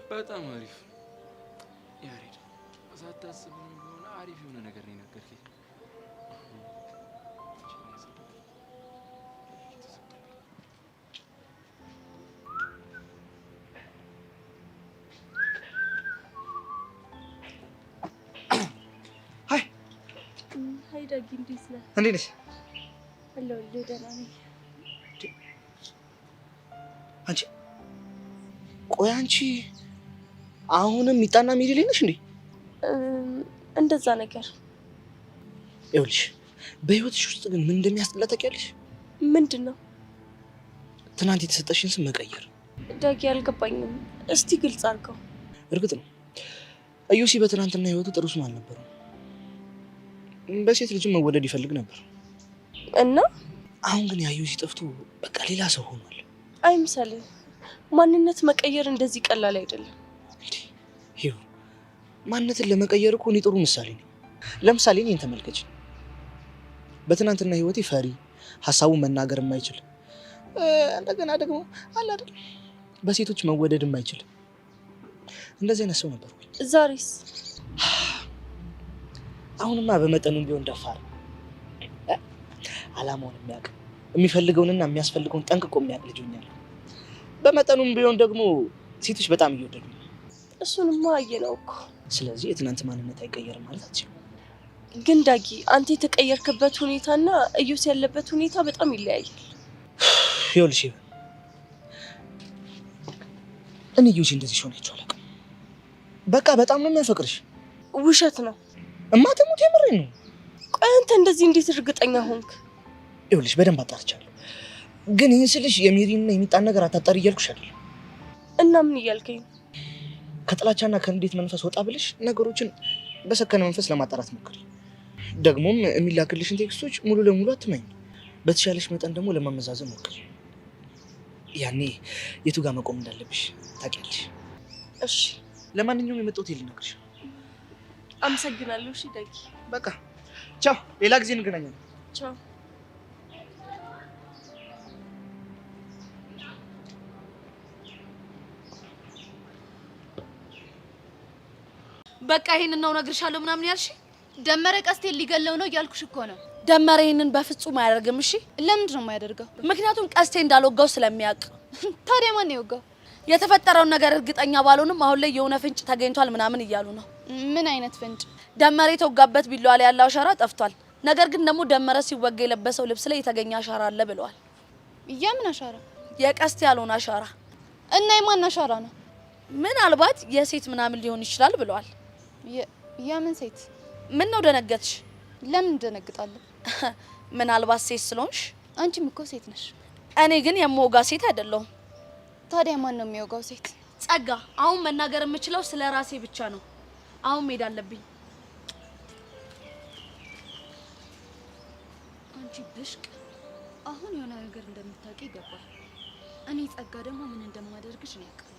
በጣም አሪፍ ያሬድ፣ ሳታስብ ቢሆን አሪፍ የሆነ ነገር ነው የነገርከኝ። ሀይ ዳጊ፣ እንዴት ነህ? እንዴት ነሽ? አለሁልህ፣ ደህና ነኝ። አንቺ ቆይ አንቺ አሁንም ሚጣና ሚሪ ላይ ነሽ እንዴ? እንደዛ ነገር። ይኸውልሽ በህይወትሽ ውስጥ ግን ምን እንደሚያስጠላ ታውቂያለሽ? ምንድን ነው? ትናንት የተሰጠሽን ስም መቀየር። ዳጊ አልገባኝም፣ እስቲ ግልጽ አድርገው። እርግጥ ነው እዩሲ በትናንትና ህይወቱ ጥሩ ስም አልነበረው። በሴት ልጅ መወደድ ይፈልግ ነበር እና አሁን ግን ያዩሲ ጠፍቶ በቃ ሌላ ሰው ሆኗል። አይምሰልህ፣ ማንነት መቀየር እንደዚህ ቀላል አይደለም። ይኸው ማንነትን ለመቀየር እኮ እኔ ጥሩ ምሳሌ ነኝ። ለምሳሌ እኔን ተመልከች። በትናንትና ህይወቴ ፈሪ፣ ሀሳቡን መናገር የማይችል እንደገና ደግሞ አለ አይደል በሴቶች መወደድ የማይችል እንደዚህ አይነት ሰው ነበርኩ። ዛሬስ? አሁንማ በመጠኑም ቢሆን ደፋር፣ አላማውን የሚያውቅ የሚፈልገውንና የሚያስፈልገውን ጠንቅቆ የሚያውቅ ልጅ ሆኛለሁ። በመጠኑም ቢሆን ደግሞ ሴቶች በጣም እየወደዱ ነው። እሱንማ አየነው እኮ። ስለዚህ የትናንት ማንነት አይቀየርም ማለት አትችልም። ግን ዳጊ አንተ የተቀየርክበት ሁኔታና እዩስ ያለበት ሁኔታ በጣም ይለያያል። ይኸውልሽ እኔ እዩስ እንደዚህ ሆነ አይቼው አላውቅም። በቃ በጣም ነው የሚያፈቅርሽ። ውሸት ነው እማትሙት የምሬን ነው። ቆይ አንተ እንደዚህ እንዴት እርግጠኛ ሆንክ? ይኸውልሽ በደንብ አጣርቻለሁ። ግን ይህን ስልሽ የሚሪንና የሚጣን ነገር አታጣሪ እያልኩሽ አይደለም። እና ምን እያልከኝ? ከጥላቻና ከንዴት መንፈስ ወጣ ብለሽ ነገሮችን በሰከነ መንፈስ ለማጣራት ሞክሪ። ደግሞም የሚላክልሽን ቴክስቶች ሙሉ ለሙሉ አትመኝ። በተሻለሽ መጠን ደግሞ ለማመዛዘን ሞክሪ። ያኔ የቱ ጋር መቆም እንዳለብሽ ታውቂያለሽ። እሺ፣ ለማንኛውም የመጣሁት ልነግርሽ። አመሰግናለሁ። እሺ ዳጊ፣ በቃ ቻው። ሌላ ጊዜ እንገናኛለን። ቻው። በቃ ይሄንን ነው እነግርሻለሁ ምናምን ያልሽ? ደመረ ቀስቴን ሊገለው ነው እያልኩሽ እኮ ነው። ደመረ ይሄንን በፍጹም አያደርግም። እሺ ለምንድን ነው የማያደርገው? ምክንያቱም ቀስቴ እንዳልወጋው ስለሚያውቅ። ታዲያ ማን ነው የወጋው? የተፈጠረውን ነገር እርግጠኛ ባልሆንም አሁን ላይ የሆነ ፍንጭ ተገኝቷል ምናምን እያሉ ነው። ምን አይነት ፍንጭ? ደመረ የተወጋበት ቢላዋ ላይ ያለው አሻራ ጠፍቷል። ነገር ግን ደግሞ ደመረ ሲወጋ የለበሰው ልብስ ላይ የተገኘ አሻራ አለ ብለዋል። የምን አሻራ? የቀስቴ ያልሆነ አሻራ። እና የማን አሻራ ነው? ምናልባት የሴት ምናምን ሊሆን ይችላል ብለዋል። የምን ሴት? ምን ነው ደነገጥሽ? ለምን ደነግጣለሁ? ምናልባት ሴት ስለሆንሽ። አንቺም እኮ ሴት ነሽ። እኔ ግን የምወጋ ሴት አይደለሁም። ታዲያ ማን ነው የሚወጋው ሴት? ጸጋ፣ አሁን መናገር የምችለው ስለ ራሴ ብቻ ነው። አሁን መሄድ አለብኝ። አንቺ ብሽቅ፣ አሁን የሆነ ነገር እንደምታውቂ ይገባል። እኔ ጸጋ ደግሞ ምን እንደማደርግሽ ነው ያውቃለሁ።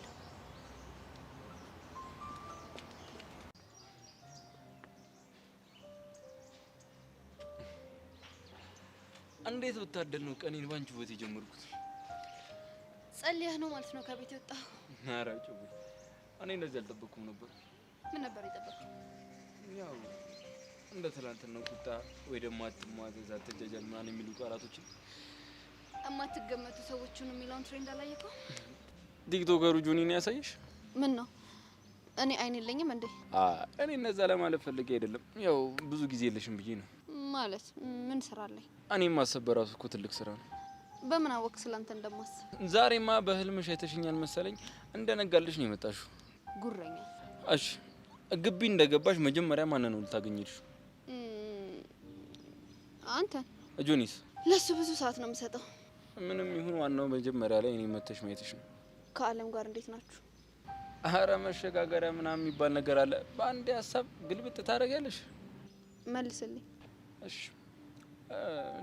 እንዴት ብታደል ነው ቀኔን ባንቺ ውበት የጀመርኩት? ጸልያህ ነው ማለት ነው ከቤት የወጣው? ኧረ ጭው፣ እኔ እንደዚህ አልጠበቅኩም ነበር። ምን ነበር የጠበቅኩት? ያው እንደ ትናንትናው ቁጣ ወይ ደግሞ አትሟዘዝ፣ አትጃጃል ምናምን የሚሉ ቃላቶችን እማትገመቱ ሰዎችን የሚለውን ትሬንድ አላየከው? ቲክቶከሩ ጆኒን ያሳየሽ? ምን ነው እኔ አይን የለኝም እንዴ? እኔ እነዛ ለማለት ፈልጌ አይደለም። ያው ብዙ ጊዜ የለሽም ብዬ ነው። ማለት ምን ስራ አለኝ? እኔ ማሰብ በራሱ እኮ ትልቅ ስራ ነው። በምን አወቅ ስላንተ እንደማስብ? ዛሬማ በህልምሽ አይተሽኛል መሰለኝ። እንደነጋልሽ ነው የመጣሽው። ጉረኛ። እሺ፣ ግቢ እንደገባሽ መጀመሪያ ማን ነው ልታገኝልሽ? አንተ። ጆኒስ? ለሱ ብዙ ሰዓት ነው የምሰጠው። ምንም ይሁን ዋናው መጀመሪያ ላይ እኔ መተሽ ማየትሽ ነው። ከአለም ጋር እንዴት ናችሁ? አረ መሸጋገሪያ ምናምን የሚባል ነገር አለ። በአንድ ሀሳብ ግልብጥ ታደርጊያለሽ። መልስልኝ። እሺ፣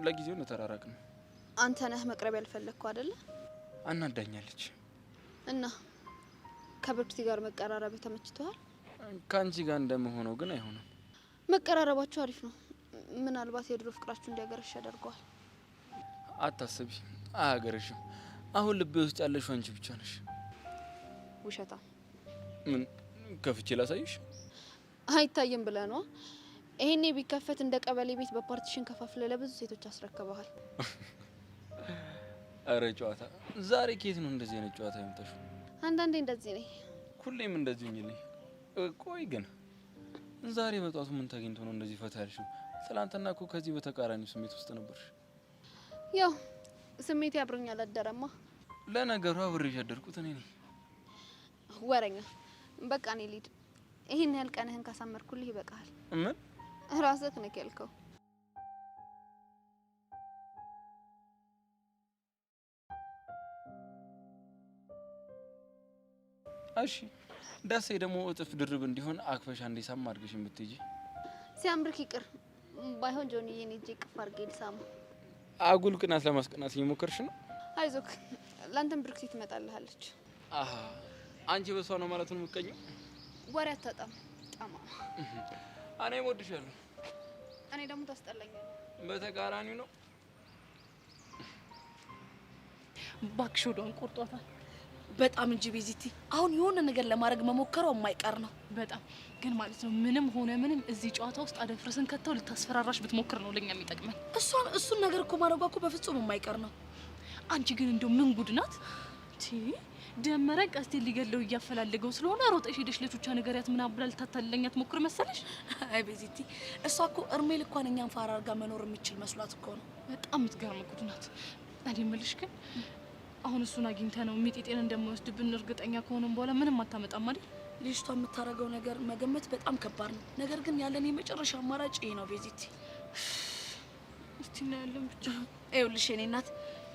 ለጊዜው እንተራራቅ ነው። አንተ ነህ መቅረብ ያልፈለግከው አይደለ? አናዳኛለች። እና ከብርክቲ ጋር መቀራረብ ተመችቷል? ከአንቺ ጋር እንደመሆነው ግን አይሆንም። መቀራረባችሁ አሪፍ ነው። ምናልባት የድሮ ፍቅራችሁ እንዲያገረሽ ያደርገዋል። አታስቢ፣ አያገረሽም። አሁን ልቤ ውስጥ ያለሽው አንቺ ብቻ ነሽ። ውሸታ። ምን ከፍቼ ላሳይሽ? አይታየም ብለህ ነው? ይሄኔ ቢከፈት እንደ ቀበሌ ቤት በፓርቲሽን ከፋፍለ ለብዙ ሴቶች አስረክበሃል። አረ ጨዋታ! ዛሬ ከየት ነው እንደዚህ አይነት ጨዋታ የምታሹ? አንዳንዴ እንደዚህ ነኝ። ሁሌም እንደዚህ ነኝ። ቆይ ግን ዛሬ በጧቱ ምን ታገኝቶ ነው እንደዚህ ፈታ ያልሽው? ትላንትና እኮ ከዚህ በተቃራኒው ስሜት ውስጥ ነበርሽ። ያው ስሜት ያብረኛል አደረማ። ለነገሩ አብሬሽ ያደርኩት እኔ ነኝ። ወረኛ። በቃ እኔ ልሂድ። ይሄን ያህል ቀንህን ካሳመርኩልህ ይበቃል። ምን ራስህ ነህ ያልከው? እሺ፣ ደሴ ደግሞ እጥፍ ድርብ እንዲሆን አክፈሽ አንዴ ሳም አድርገሽ የምትሄጂ። ሲያምርክ ይቅር ባይሆን ጆኒዬን እጄ ቅፍ አድርጌ ልሳማ። አጉል ቅናት ለማስቀናት እየሞከርሽ ነው። አይዞክ፣ ላንተም ብርክቲ ትመጣልሃለች። አሃ፣ አንቺ በሷ ነው ማለት ነው የምትቀኘው? ወሬ አታጣም ጣማ። እኔ እወድሻለሁ። እኔ ደግሞ ታስጠላኛለህ። በተቃራኒው ነው። ባክሽ ወደውን ቆርጧታል በጣም እንጂ ቤዚቲ። አሁን የሆነ ነገር ለማድረግ መሞከሯ የማይቀር ነው። በጣም ግን ማለት ነው ምንም ሆነ ምንም እዚህ ጨዋታ ውስጥ አደፍረስን ከተው ልታስፈራራሽ ብትሞክር ነው ለኛ የሚጠቅመን። እሱን ነገር እኮ ማድረጓ እኮ በፍጹም የማይቀር ነው። አንቺ ግን እንደው ምን ጉድ ናት? ቲ ደመረ ቀስቴ ሊገለው እያፈላለገው ስለሆነ ሮጠሽ ሄደሽ ለቹቻ ነገሪያት ምን አብላል ታታለኛት ሞክር መሰለሽ? አይ ቤዚቲ እሷ እኮ እርሜል እንኳን እኛን ፋራ አድርጋ መኖር የምትችል መስሏት እኮ ነው። በጣም የምትገርም ጉድ ናት። እኔ የምልሽ ግን አሁን እሱን አግኝተ ነው ሚጤጤን እንደማይወስድብን እርግጠኛ ከሆነም በኋላ ምንም አታመጣም አይደል? ልጅቷ የምታረገው ነገር መገመት በጣም ከባድ ነው። ነገር ግን ያለን የመጨረሻ አማራጭ ይሄ ነው ቤዚቲ። እስቲ እናያለን ብቻ። ይኸውልሽ የኔ እናት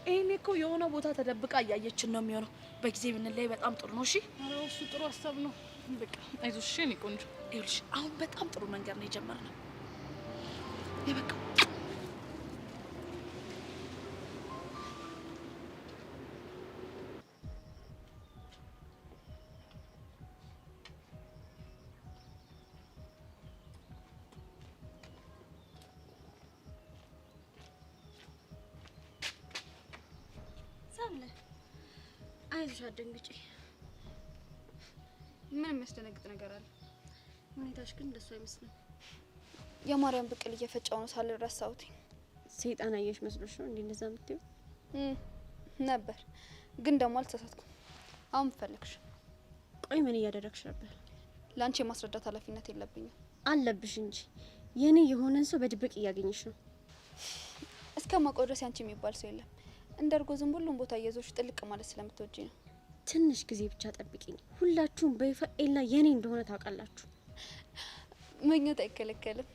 ይሄኔ እኮ የሆነ ቦታ ተደብቃ እያየችን ነው የሚሆነው። በጊዜ ብንለይ በጣም ጥሩ ነው። እሺ ኧረ እሱ ጥሩ ሀሳብ ነው። በቃ አይዞሽ የኔ ቆንጆ። ይኸውልሽ አሁን በጣም ጥሩ መንገድ ነው የጀመርነው። ይበቃ አይዞሽ አትደንግጪ። ምን የሚያስደነግጥ ነገር አለ? ሁኔታሽ ግን እንደሱ አይመስልም። የማርያም ብቅል እየፈጫው ነው ሳልረሳውት። ሰይጣን አየሽ መስሎሽ ነው እንዴ እንደዛ የምትይው? ነበር ግን ደግሞ አልተሳሳትኩም። አሁን ፈለግሽ? ቆይ ምን እያደረግሽ ነበር? ላንቺ የማስረዳት ኃላፊነት የለብኝም። አለብሽ እንጂ የኔ የሆነን ሰው በድብቅ እያገኘሽ ነው። እስከማውቀው ድረስ ያንቺ የሚባል ሰው የለም። እንደርጎ ዝም ሁሉም ቦታ እየዞርሽ ጥልቅ ማለት ስለምትወጂ ነው። ትንሽ ጊዜ ብቻ ጠብቂኝ። ሁላችሁም በይፋ ኤላ የኔ እንደሆነ ታውቃላችሁ። መኘት አይከለከልም።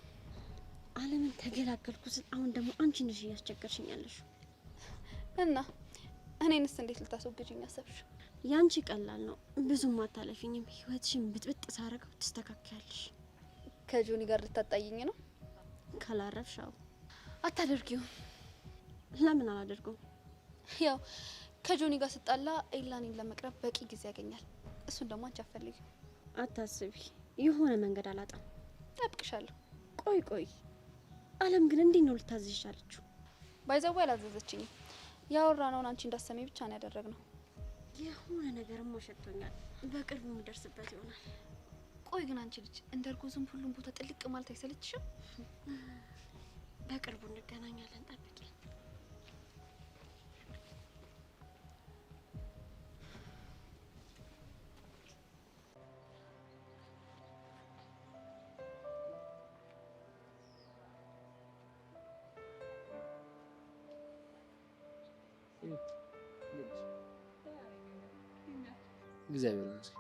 ዓለምን ተገላገልኩ ስል አሁን ደግሞ አንቺ ነሽ እያስቸገርሽኝ ያለሽ። እና እኔንስ እንዴት ልታስወግጂኝ አሰብሽ? ያንቺ ቀላል ነው፣ ብዙም አታለፊኝም። ህይወትሽን ብጥብጥ ሳረገው ትስተካከያለሽ። ከጆኒ ጋር ልታጣይኝ ነው? ካላረፍሻው አታደርጊው። ለምን አላደርገው? ያው ከጆኒ ጋር ስጣላ ኤላኔን ለመቅረብ በቂ ጊዜ ያገኛል። እሱን ደግሞ አንቺ አትፈልጊ። አታስቢ፣ የሆነ መንገድ አላጣም። ጠብቅሻለሁ። ቆይ አለም ግን እንዴት ነው ልታዝዝሽ አለችው? ባይዘው አላዘዘችኝም። ያወራነውን አንቺ እንዳሰሚ ብቻ ነው ያደረግነው። የሆነ ነገርም አሸቶኛል። በቅርቡ የሚደርስበት ይሆናል። ቆይ ግን አንቺ ልጅ እንደርጎ ዝም ሁሉም ቦታ ጥልቅ ማለት አይሰለችሽም? በቅርቡ እንገናኛለን፣ ጠብቂ። እግዚአብሔር ይመስገን።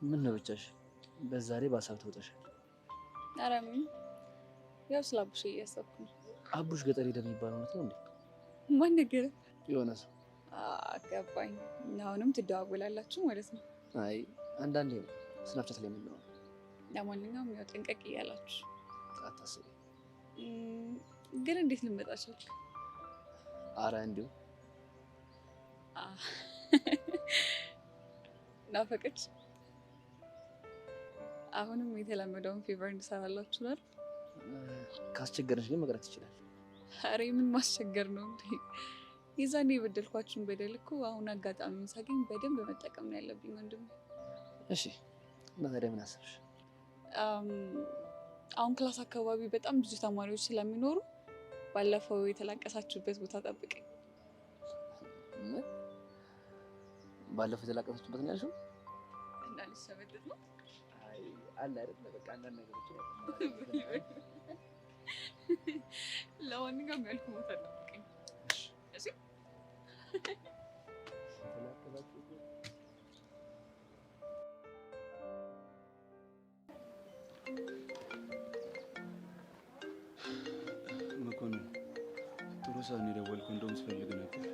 ምን ነው ብቻሽ? በዛ ላይ በሀሳብ ተውጠሻል። ኧረ ምን ያው ስለ አቡሽ እያሰብኩ ነው። አቡሽ ገጠር ሄደ የሚባለው እውነት ነው እንዴ? ማን ነገር? የሆነ ሰው አገባኝ። አሁንም ትደዋወላላችሁ ማለት ነው? አይ አንዳንዴ ነው ስናፕቻት ላይ የምንለው። ለማንኛውም ያው ጠንቀቅ እያላችሁ አታስቢ። ግን እንዴት ልመጣ ቻልክ? ኧረ እንዲሁ ናፈቀች። አሁንም የተለመደውን ፌቨር እንድሰራላችሁ አይደል? ካስቸገረሽ ግን መቅረት ይችላል። ኧረ ምን ማስቸገር ነው እንዴ? የዛኔ የበደልኳችሁን በደል እኮ አሁን አጋጣሚውን ሳገኝ በደንብ መጠቀም ነው ያለብኝ ወንድም። እሺ እና ታዲያ ምን አሰብሽ? አሁን ክላስ አካባቢ በጣም ብዙ ተማሪዎች ስለሚኖሩ ባለፈው የተላቀሳችሁበት ቦታ ጠብቀኝ። ባለፈው የተላቀሳችሁበት ነው ያልሽው? እንዳልሰበደት ነው። አይ አለ አይደል? በቃ አንዳንድ ነገሮች ነው። ለማንኛውም ያልኩ ቦታ ጠብቀኝ። እሺ መኮንን ጥሩ ሰው ነው የደወልኩት። እንደውም ስፈልግ ነበር።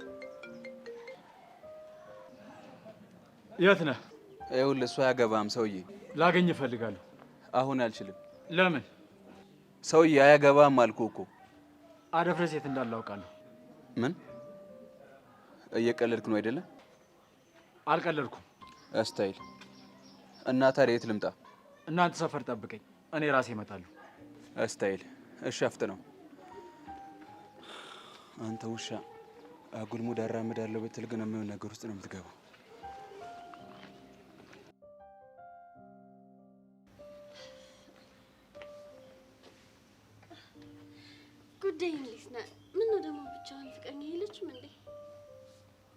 የት ነህ? ይኸውልህ እሱ አያገባህም ሰውዬ። ላገኝ እፈልጋለሁ። አሁን አልችልም። ለምን? ሰውዬ አያገባህም አልኩህ እኮ። አደፍረስ የት እንዳለ አውቃለሁ። ምን እየቀለድክ ነው አይደለም? አልቀለድኩም። ስታይል እና ታዲያ የት ልምጣ? እናንተ ሰፈር ጠብቀኝ፣ እኔ ራሴ እመጣለሁ። ስታይል እሺ፣ አፍጥነው። አንተ ውሻ አጉል ሙድ አራምዳለሁ ብትል ግን የማይሆን ነገር ውስጥ ነው የምትገባው። ጉዳይ እንዴት ነህ? ምን ነው ደግሞ ብቻህን ፍቅረኛ የለችም እንዴ?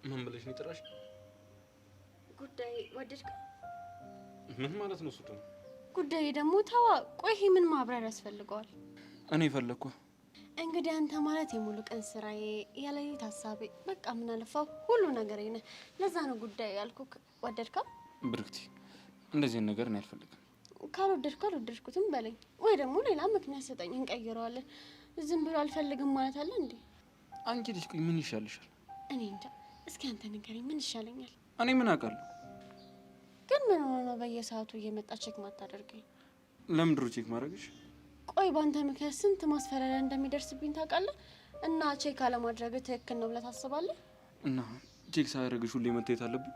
ምን ብለሽ ነው የጠራሽ? ጉዳይ ወደድከው? ምን ማለት ነው እሱ ደግሞ? ጉዳይ ደግሞ ተዋ። ቆይ ይሄ ምን ማብራሪያ ያስፈልገዋል? እኔ ፈለግኩ። እንግዲህ አንተ ማለት የሙሉ ቀን ስራዬ፣ የሌሊት ሀሳቤ፣ በቃ ምን አለፋው ሁሉ ነገር ነህ። ለዛ ነው ጉዳይ ያልኩክ። ወደድከው? ብርክቲ እንደዚህ ነገር እኔ አልፈልግም። ካልወደድከው አልወደድኩትም በለኝ፣ ወይ ደግሞ ሌላ ምክንያት ሰጠኝ፣ እንቀይረዋለን። ዝም ብሎ አልፈልግም ማለት አለ እንዴ? አንቺ ልጅ ቆይ ምን ይሻልሻል? እኔ እንጃ። እስኪ አንተ ንገረኝ፣ ምን ይሻለኛል? እኔ ምን አውቃለሁ? ግን ምን ሆነ ነው በየሰዓቱ እየመጣ ቼክ ማታደርገኝ? ለምንድን ነው ቼክ ማድረግሽ? ቆይ ባንተ ምክንያት ስንት ማስፈራሪያ እንደሚደርስብኝ ታውቃለህ? እና ቼክ አለማድረግ ትክክል ነው ብለህ ታስባለህ? እና ቼክ ሳያደርግሽ ሁሌ መታየት አለብኝ?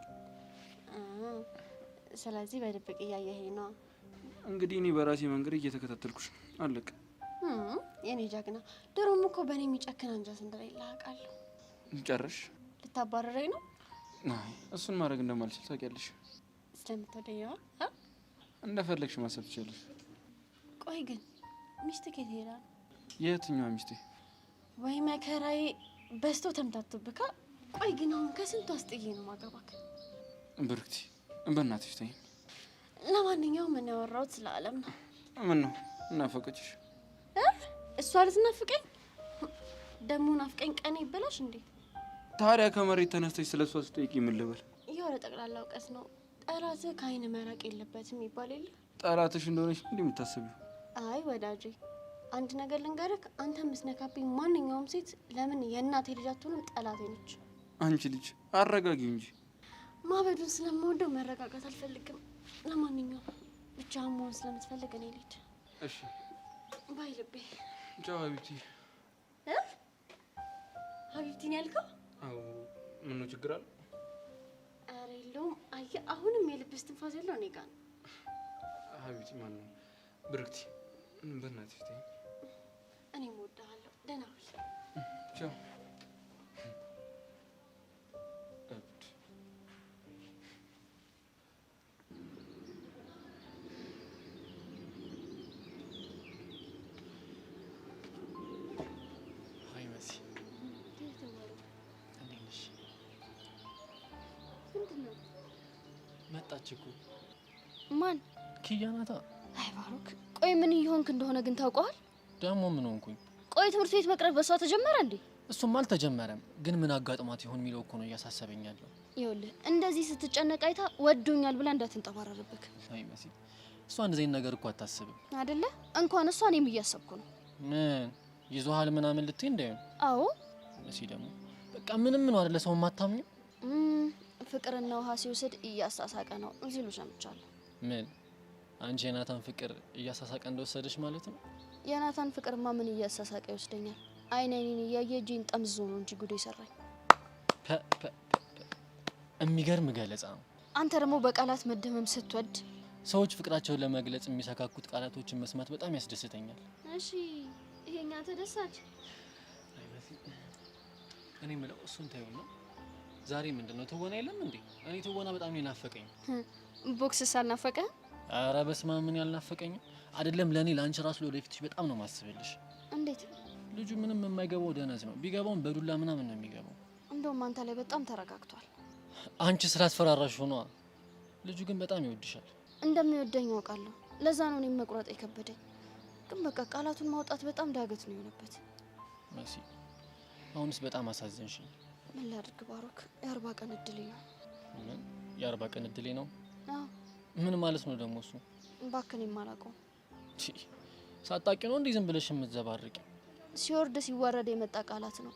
ስለዚህ በድብቅ እያየኸኝ ነው። እንግዲህ እኔ በራሴ መንገድ እየተከታተልኩሽ አለቀ። የኔ ጀግና፣ ድሮም እኮ በእኔ የሚጨክን አንጀት እንደሌለ አውቃለሁ። ጨረሽ? ልታባረረኝ ነው? አይ እሱን ማድረግ እንደማልችል ታውቂያለሽ። ስለምትወደኝ ነው? እንደፈለግሽ ማሰብ ትችላለሽ። ቆይ ግን ሚስት ከየት ሄዳ ነው? የትኛዋ ሚስቴ? ወይ መከራዬ በስቶ ተምታቱብካ። ቆይ ግን አሁን ከስንቱ አስጥዬ ነው ማገባክ? ብርክቲ በእናትሽ ተይኝ። ለማንኛውም ምን ያወራሁት ስለ አለም ነው። ምን ነው እናፈቀችሽ? እሷ ልትናፍቀኝ ደግሞ ናፍቀኝ ቀን ይበላሽ እንዴ? ታዲያ ከመሬት ተነስተሽ ስለ እሷ ስጠይቂ ምን ልበል? የሆነ ጠቅላላ እውቀት ነው። ጠላትህ ከአይን መራቅ የለበትም ይባል የለ? ጠላትሽ እንደሆነች እንዴ የምታስቢው? አይ ወዳጄ አንድ ነገር ልንገርህ፣ አንተ ምስነካብኝ ማንኛውም ሴት ለምን የእናቴ ልጅ አትሆንም? ጠላቴ ነች። አንቺ ልጅ አረጋጊው እንጂ። ማበዱን ስለምወደው መረጋጋት አልፈልግም። ለማንኛውም ብቻህን መሆን ስለምትፈልግ እኔ ልሂድ። እሺ ባይ ልቤ። ቻው ሀቢብቲ። ሀቢብቲን ያልከው? አዎ ምን ነው ችግር አለ? ኧረ የለውም። አየህ አሁንም የልብ እስትንፋስ ያለው እኔ ጋር ነው። ሀቢብቲ ማን ነው? ብርክቲ በእናትሽ ተይኝ። እኔም እወድሃለሁ። ደህና ሁን። ቻው። ሀይ መሲ፣ እንዴት ነሽ? ምንድን ነው? መጣች እኮ። ማን? ኪያ ናታ። አይ ባሩክ፣ ቆይ ምን እየሆንክ እንደሆነ ግን ታውቀዋል? ደግሞ ምን ሆንኩኝ? ቆይ ትምህርት ቤት መቅረብ በሷ ተጀመረ እንዴ? እሱም አልተጀመረም፣ ግን ምን አጋጥሟት ይሆን የሚለው እኮ ነው እያሳሰበኝ ያለው። ይኸውልህ እንደዚህ ስትጨነቅ አይታ ወዶኛል ብላ እንዳትንጠባረርብክ። አይ መሲ፣ እሷ እንደዚህ ነገር እኮ አታስብም አይደለ? እንኳን እሷ እኔም እያሰብኩ ነው። ምን ይዞሃል ምናምን ልትይ እንዳይሆን። አዎ መሲ ደግሞ በቃ ምንም ነው አይደለ? ሰው ማታምኝ። ፍቅርና ውሃ ሲወስድ እያሳሳቀ ነው ሲሉ ሰምቻለሁ። ምን አንቺ የናታን ፍቅር እያሳሳቀ እንደወሰደሽ ማለት ነው? የናታን ፍቅርማ ምን እያሳሳቀ ይወስደኛል? አይን አይኔን እያየ እጄን ጠምዝዞ ነው እንጂ ጉዴ ሰራኝ። የሚገርም ገለጻ ነው። አንተ ደግሞ በቃላት መደመም ስትወድ ሰዎች ፍቅራቸውን ለመግለጽ የሚሰካኩት ቃላቶችን መስማት በጣም ያስደስተኛል። እሺ ይሄኛ ተደሳች። እኔ የምለው እሱን ታዩ ነው። ዛሬ ምንድነው ትወና የለም እንዴ? እኔ ትወና በጣም ነው ናፈቀኝ። ቦክስ ሳልናፈቀ? ኧረ በስመ አብ ምን ያልናፈቀኝ አይደለም። ለኔ ላንቺ ራሱ ለወደፊትሽ በጣም ነው ማስብልሽ። እንዴት? ልጁ ምንም የማይገባው ደነዝ ነው። ቢገባውም በዱላ ምናምን ነው የሚገባው። እንደውም አንተ ላይ በጣም ተረጋግቷል። አንቺ ስላስፈራራሽ ሆኗ። ልጁ ግን በጣም ይወድሻል። እንደሚወደኝ አውቃለሁ። ለዛ ነው እኔም መቁረጥ የከበደኝ። ግን በቃ ቃላቱን ማውጣት በጣም ዳገት ነው የሆነበት። መሲ አሁንስ በጣም አሳዘንሽኝ። ምን ላድርግ ባሮክ፣ የ40 ቀን እድሌ ነው። ምን የ40 ቀን እድሌ ነው? አዎ። ምን ማለት ነው ደግሞ እሱ? እባክህ እኔም አላውቀውም። ሳታውቂ ነው እንዴ ዝም ብለሽ የምትዘባርቂ? ሲወርድ ሲዋረድ የመጣ ቃላት ነው።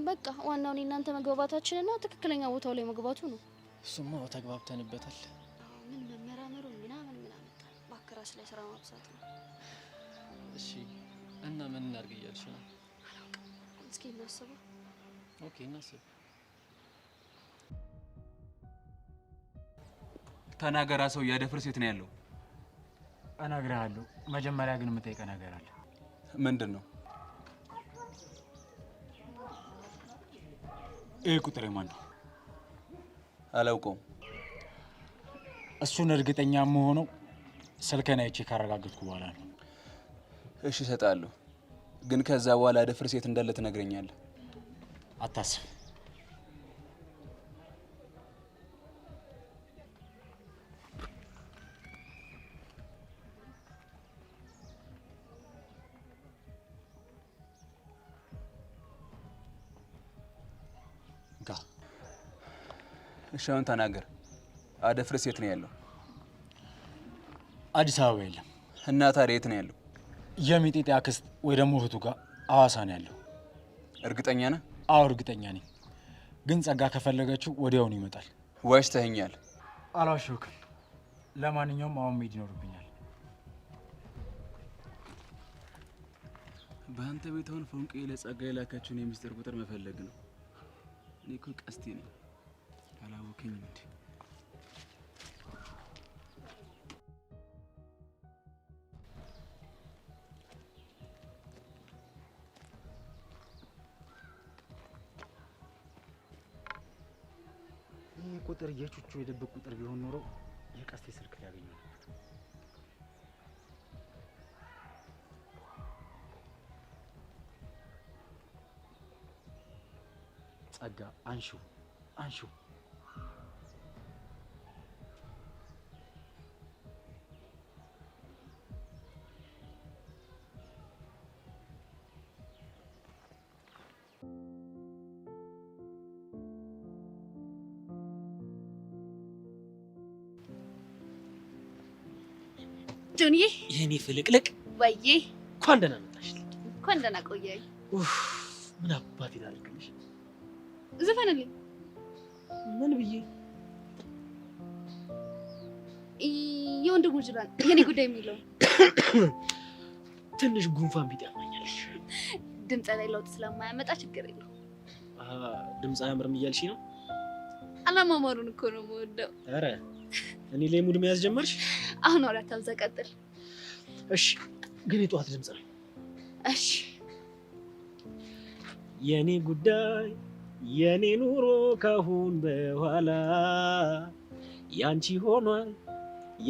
በቃ ዋናው እኔ እናንተ መግባባታችንና ትክክለኛ ቦታው ላይ መግባቱ ነው። እሱማ ተግባብተንበታል። ምን መመራመሩ ምናምን እባክህ ራስ ላይ ስራ ማብዛት ነው። እሺ እና ምን እናድርግ እያልሽ ነው? አላውቅም። እስኪ እናስበው። ኦኬ እናስብ። ተናገራ ሰው ያደፍርስ የት ነው ያለው? እነግርሃለሁ። መጀመሪያ ግን የምጠይቀህ ነገር አለ። ምንድን ነው? ይህ ቁጥር የማን ነው? አላውቀውም። እሱን እርግጠኛ የምሆነው ስልክህን አይቼ ካረጋገጥኩ በኋላ ነው። እሺ እሰጥሃለሁ፣ ግን ከዛ በኋላ ያደፍርስ የት እንዳለ ትነግረኛለህ። አታስብ። ጋ እሺ አሁን ተናገር። አደፍርስ የት ነው ያለው? አዲስ አበባ የለም። እና ታዲያ የት ነው ያለው? የሚጤጤ አክስት ወይ ደግሞ እህቱ ጋር ሐዋሳ ነው ያለው። እርግጠኛ ነህ? አዎ እርግጠኛ ነኝ። ግን ጸጋ ከፈለገችው ወዲያውኑ ይመጣል። ዋሽተኸኛል። አልዋሸሁክም። ለማንኛውም አሁን መሄድ ይኖርብኛል። በአንተ ቤት አሁን ፎንቄ ለጸጋ የላከችውን የሚስጥር ቁጥር መፈለግ ነው። እኔ እኮ ቀስቴ ነኝ። አላወከኝም እንዴ? ይህ ቁጥር የቹቹ የድብቅ ቁጥር ቢሆን ኖሮ የቀስቴ ስልክ ሊያገኘው ነበር። ጸጋ አንሺው አንሺው። ጆኒዬ የኔ ፍልቅልቅ ወይዬ እንኳን ደህና መጣሽ። እንኳን ደህና ቆየኝ። ምን አባቴ ላድርግልሽ? ዝፈንልኝ። ምን ብዬ? የወንድሙ ጅራን የኔ ጉዳይ የሚለው ትንሽ ጉንፋን ቢጤ ያማኛል። ድምፅ ላይ ለውጥ ስለማያመጣ ችግር የለው። ድምፅ አያምርም እያልሽ ነው? አላማማሩን እኮ ነው የምወደው። ኧረ እኔ ላይ ሙድ መያዝ ጀመርሽ? አሁን ወሬ አታብዛ፣ ቀጥል። እሺ ግን የጠዋት ድምፅ ነው። እሺ የኔ ጉዳይ የኔ ኑሮ ካሁን በኋላ ያንቺ ሆኗል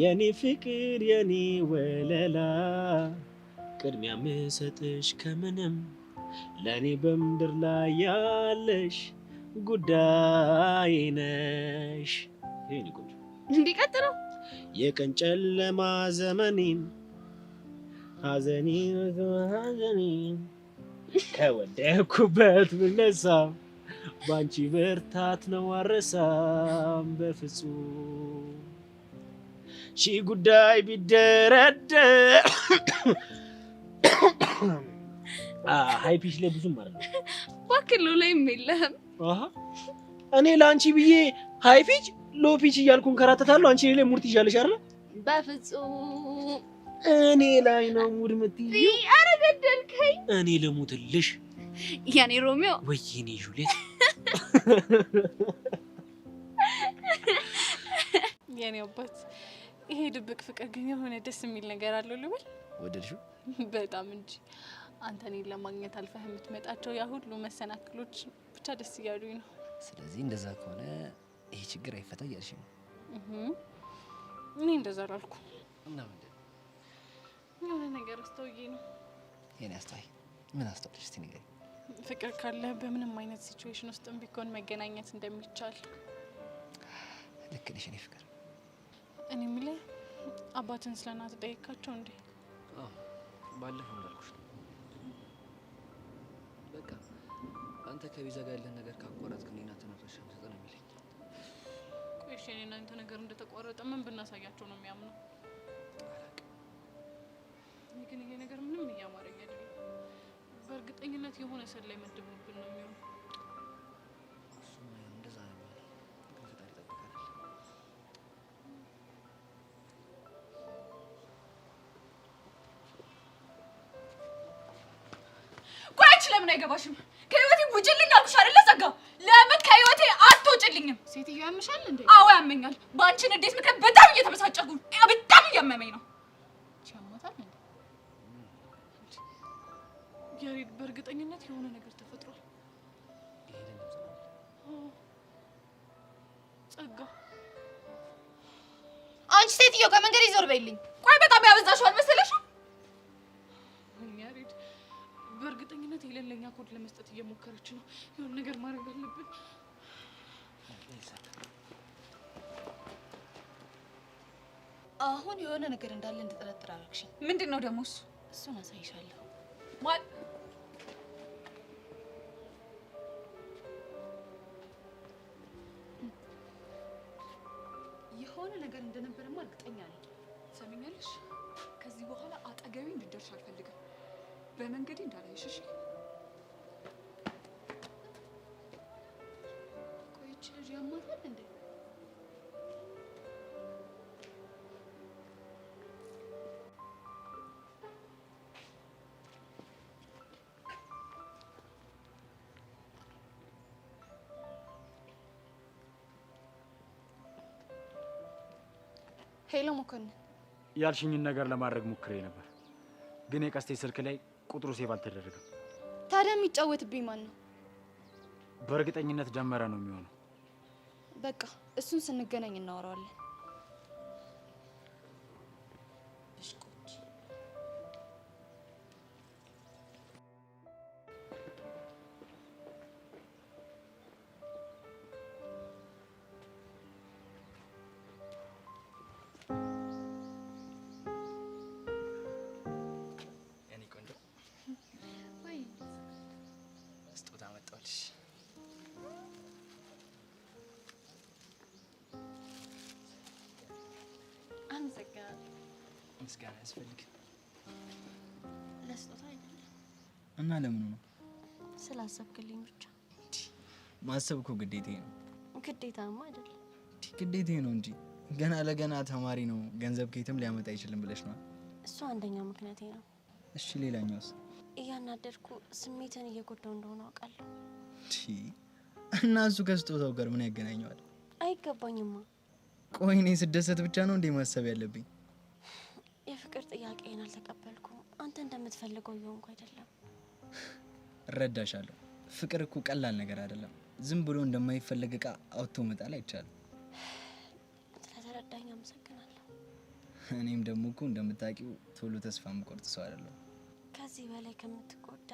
የኔ ፍቅር የኔ ወለላ ቅድሚያ ምሰጥሽ ከምንም ለኔ በምድር ላይ ያለሽ ጉዳይ ነሽ። የኔ ቆንጆ እንዲቀጥለው የቀን ጨለማ ዘመኔን ሐዘኔን ከወደኩበት ብነሳ ባንቺ ብርታት ነው አረሳም በፍጹም ሺ ጉዳይ ቢደረደር ሃይ ፒች ላይ ብዙም አይደለም ባክሎ ላይም የለህም። እኔ ለአንቺ ብዬ ሃይ ፒች ሎ ፒች እያልኩ እንከራተታለሁ። አንቺ ላይ ሙድ ትይዣለሽ አይደል? በፍጹም እኔ ላይ ነው ሙድ የምትይው። ኧረ ገደልከኝ። እኔ ልሙትልሽ ያኔ ሮሚዮ ወይ የኔ ጁሊየት። የኔ አባት ይሄ ድብቅ ፍቅር ግን የሆነ ደስ የሚል ነገር አለው ልበል። ወደድሽው? በጣም እንጂ አንተ እኔን ለማግኘት አልፈህ የምትመጣቸው ያ ሁሉ መሰናክሎች ብቻ ደስ እያሉኝ ነው። ስለዚህ እንደዛ ከሆነ ይሄ ችግር አይፈታ እያልሽ ነው? እኔ እንደዛ አላልኩ። እና ምንድን ነው? የሆነ ነገር አስተውዬ ነው። የኔ አስተዋይ ምን አስተውልሽ? እስቲ ንገሪኝ። ፍቅር ካለ በምንም አይነት ሲቹዌሽን ውስጥም ቢሆን መገናኘት እንደሚቻል። ልክ ነሽ የኔ ፍቅር። እኔ የምልህ አባትን ስለናት ጠይቃቸው እንዴ? ባለፈው እንዳልኩሽ ነው። በቃ አንተ ከቤዛ ጋር ያለን ነገር ካቋረጥክ እኔና ተናቶሽ ሰጠ ነው የሚለኝ። ቆይ እሺ እኔና አንተ ነገር እንደተቋረጠ ምን ብናሳያቸው ነው የሚያምነው? ግን ይሄ ነገር ምንም እያማረኝ አይደለም። በእርግጠኝነት የሆነ ሰል ላይ መድቦብን ነው የሚሆነው። እሱማ እንደዛ ነው የሚሆነው። ግን ፈጣሪ ይጠብቀናል። ቆይ አንቺ ለምን አይገባሽም? ከህይወቴ ውጭልኝ አልኩሽ አይደለ ጸጋ? ለምን ከህይወቴ አትወጭልኝም? ሴትዮ ያምሻል እንዴ? አዎ ያመኛል። በአንቺ ንዴት ምክንያት በጣም እየተበሳጨሁ ነው። በጣም እያመመኝ ነው። ቻሞታል እንዴ? ያሬድ በእርግጠኝነት የሆነ ነገር ተፈጥሯል። ጸጋ አንቺ ሴትዮ ከመንገድ ይዞር በይልኝ። ቆይ በጣም ያበዛሽው አልመሰለሽም? ያሬድ በእርግጠኝነት የሌለኛ ኮድ ለመስጠት እየሞከረች ነው። የሆነ ነገር ማድረግ አለብን። አሁን የሆነ ነገር እንዳለ እንድጠረጥር አደረግሽኝ። ምንድነው ደግሞ እሱ? እሱን አሳይሻለሁ። የሆነ ነገር እንደነበረማ እርግጠኛ ነኝ። ሰሚኛለሽ? ከዚህ በኋላ አጠገቤ እንድትደርሽ አልፈልግም። በመንገዴ እንዳላይሽ እሺ? ቆይቼ ልጅ ያማታል እንዴ? ሄሎ መኮንን፣ ያልሽኝን ነገር ለማድረግ ሞክሬ ነበር፣ ግን የቀስቴ ስልክ ላይ ቁጥሩ ሴቭ አልተደረገም። ታዲያ የሚጫወትብኝ ማን ነው? በእርግጠኝነት ጀመረ ነው የሚሆነው። በቃ እሱን ስንገናኝ እናወራዋለን። ምስጋና ያስፈልግ ለስጦታ አይደለም። እና ለምኑ ነው? ስላሰብክልኝ ብቻ። ማሰብ እኮ ግዴታዬ ነው። ግዴታማ አይደለም። ግዴታዬ ነው እንጂ ገና ለገና ተማሪ ነው፣ ገንዘብ ከየትም ሊያመጣ አይችልም ብለሽ ነው? እሱ አንደኛው ምክንያቴ ነው። እሺ ሌላኛውስ? እያናደድኩ ስሜትን እየጎዳው እንደሆነ አውቃለሁ። እና እሱ ከስጦታው ጋር ምን ያገናኘዋል? አይገባኝማ። ቆይ እኔ ስደሰት ብቻ ነው እንዴ ማሰብ ያለብኝ? የፍቅር ጥያቄን አልተቀበልኩም። አንተ እንደምትፈልገው እየሆንኩ አይደለም። እረዳሻለሁ። ፍቅር እኮ ቀላል ነገር አይደለም። ዝም ብሎ እንደማይፈልግ እቃ አውጥቶ መጣል አይቻልም። ስለተረዳኝ አመሰግናለሁ። እኔም ደግሞ እኮ እንደምታውቂው ቶሎ ተስፋ የምቆርጥ ሰው አይደለሁም። ከዚህ በላይ ከምትጎዳ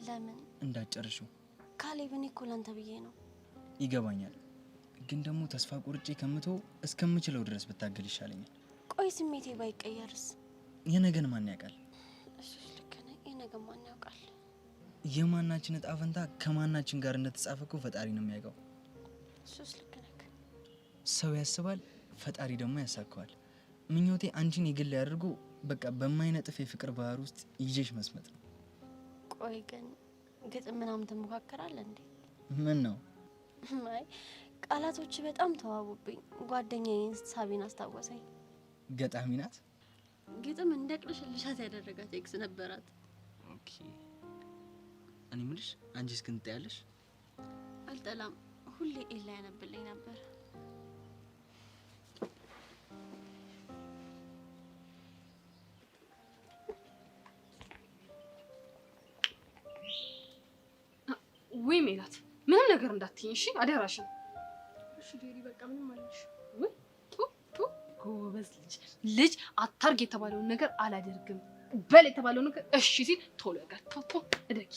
ለምን እንዳትጨርሺው። ካሌብ፣ እኔ እኮ ላንተ ብዬ ነው። ይገባኛል፣ ግን ደግሞ ተስፋ ቆርጬ ከምተው እስከምችለው ድረስ ብታገል ይሻለኛል። ቆይ ስሜቴ ባይቀየርስ? የነገን ማን ያውቃል? እሱስ ልክ ነህ። የነገን ማን ያውቃል? የማናችን እጣ ፈንታ ከማናችን ጋር እንደተጻፈ እኮ ፈጣሪ ነው የሚያውቀው። እሱስ ልክ ነህ። ሰው ያስባል፣ ፈጣሪ ደግሞ ያሳካዋል። ምኞቴ አንቺን የግል ያድርጎ በቃ በማይነጥፍ የፍቅር ባህር ውስጥ ይዤሽ መስመጥ ነው። ቆይ ግን ግጥም ምናምን ትሞካከራለህ እንዴ? ምን ነው? አይ ቃላቶች በጣም ተዋቡብኝ። ጓደኛዬን ሳቢን አስታወሰኝ። ገጣሚ ናት። ግጥም እንደቅልሽልሻት ያደረጋት ኤክስ ነበራት። ኦኬ። እኔ ምልሽ አንቺ እስክን ትጠያለሽ? አልጠላም። ሁሌ ኤላ ያነብልኝ ነበር። ወይ ሜላት፣ ምንም ነገር እንዳትይኝ እሺ? አደራሽን። እሺ ዴሪ፣ በቃ ምንም አልልሽ። ጎበዝ ልጅ አታርግ የተባለውን ነገር አላደርግም፣ በል የተባለውን ነገር እሺ ሲል ቶሎ ያጋታው እደጊ።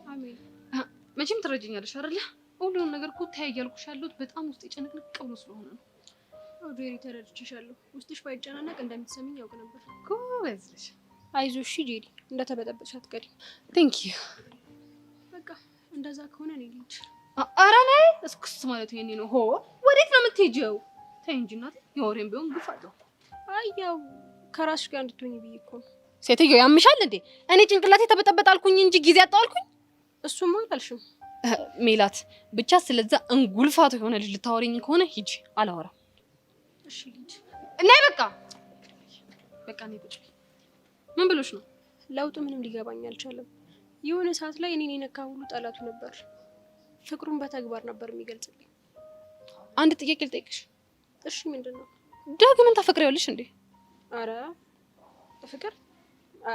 አሜን። መቼም ትረጅኛለሽ አይደለ? ሁሉንም ነገር እኮ ተይ እያልኩሽ ያለሁት በጣም ውስጥ ጭንቅንቅ ብሎ ስለሆነ ነው። አዎ ዴሪ፣ ተረድቼሻለሁ። ውስጥሽ ባይጨናነቅ እንደምትሰሚኝ ያውቅ ነበር። ጎበዝ ልጅ። አይዞሽ እሺ ዴሪ፣ እንደተበጠበጥሽ አትቀሪም። ቴንክ ዩ። በቃ እንደዛ ከሆነ እኔ ልጅ ኧረ ነይ። እስክስ ማለት የኔ ነው። ሆ ወዴት ነው የምትሄጂው? ተይ እንጂ እናቴ፣ የወሬም ቢሆን ግፍ አለው። አይ ያው ከራስሽ ጋር እንድትሆኚ ብዬ እኮ ነው። ሴትዮ ያምሻል እንዴ? እኔ ጭንቅላቴ ተበጠበጥ አልኩኝ እንጂ ጊዜ አጣልኩኝ። እሱማ አልሽም ሜላት፣ ብቻ ስለዛ እንጉልፋቱ የሆነ ልጅ ልታወሪኝ ከሆነ ሂጂ፣ አላወራም። እሺ ልጅ ነይ። በቃ ነይ ቁጭ። ምን ብሎሽ ነው? ለውጡ ምንም ሊገባኝ አልቻለም። የሆነ ሰዓት ላይ እኔን የነካ ሁሉ ጠላቱ ነበር። ፍቅሩን በተግባር ነበር የሚገልጽልኝ። አንድ ጥያቄ ልጠይቅሽ። እሺ ምንድን ነው? ዳግምን ታፈቅሪያለሽ እንዴ? አረ ፍቅር?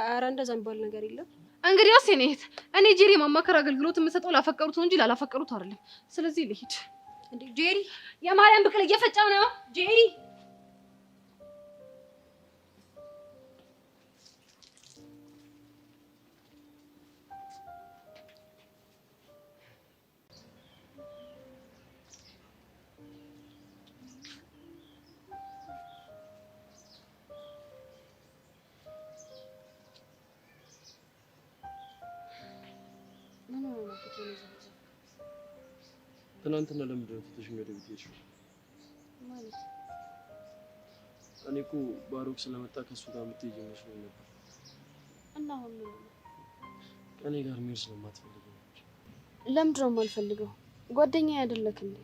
አረ እንደዛ የሚባል ነገር የለም። እንግዲያውስ የኔ እህት፣ እኔ ጄሪ ማማከር አገልግሎት የምሰጠው ላፈቀሩት ነው እንጂ ላላፈቀሩት አይደለም። ስለዚህ ልሂድ። እንዴ ጄሪ፣ የማርያም ብቅል እየፈጫው ነው ጄሪ። ትናንትና ለምንድን ነው ትተሽኝ ወደ ቤት ሄድሽው? ማለት እኔ እኮ ባሮክ ስለመጣ ከሱ ጋር የምትሄጂ መስሎኝ ነበር። እና አሁን ከኔ ጋር መሄድ ስለማትፈልግ ነው። ለምንድን ነው የማልፈልገው? ጓደኛዬ አይደለክ እንዴ?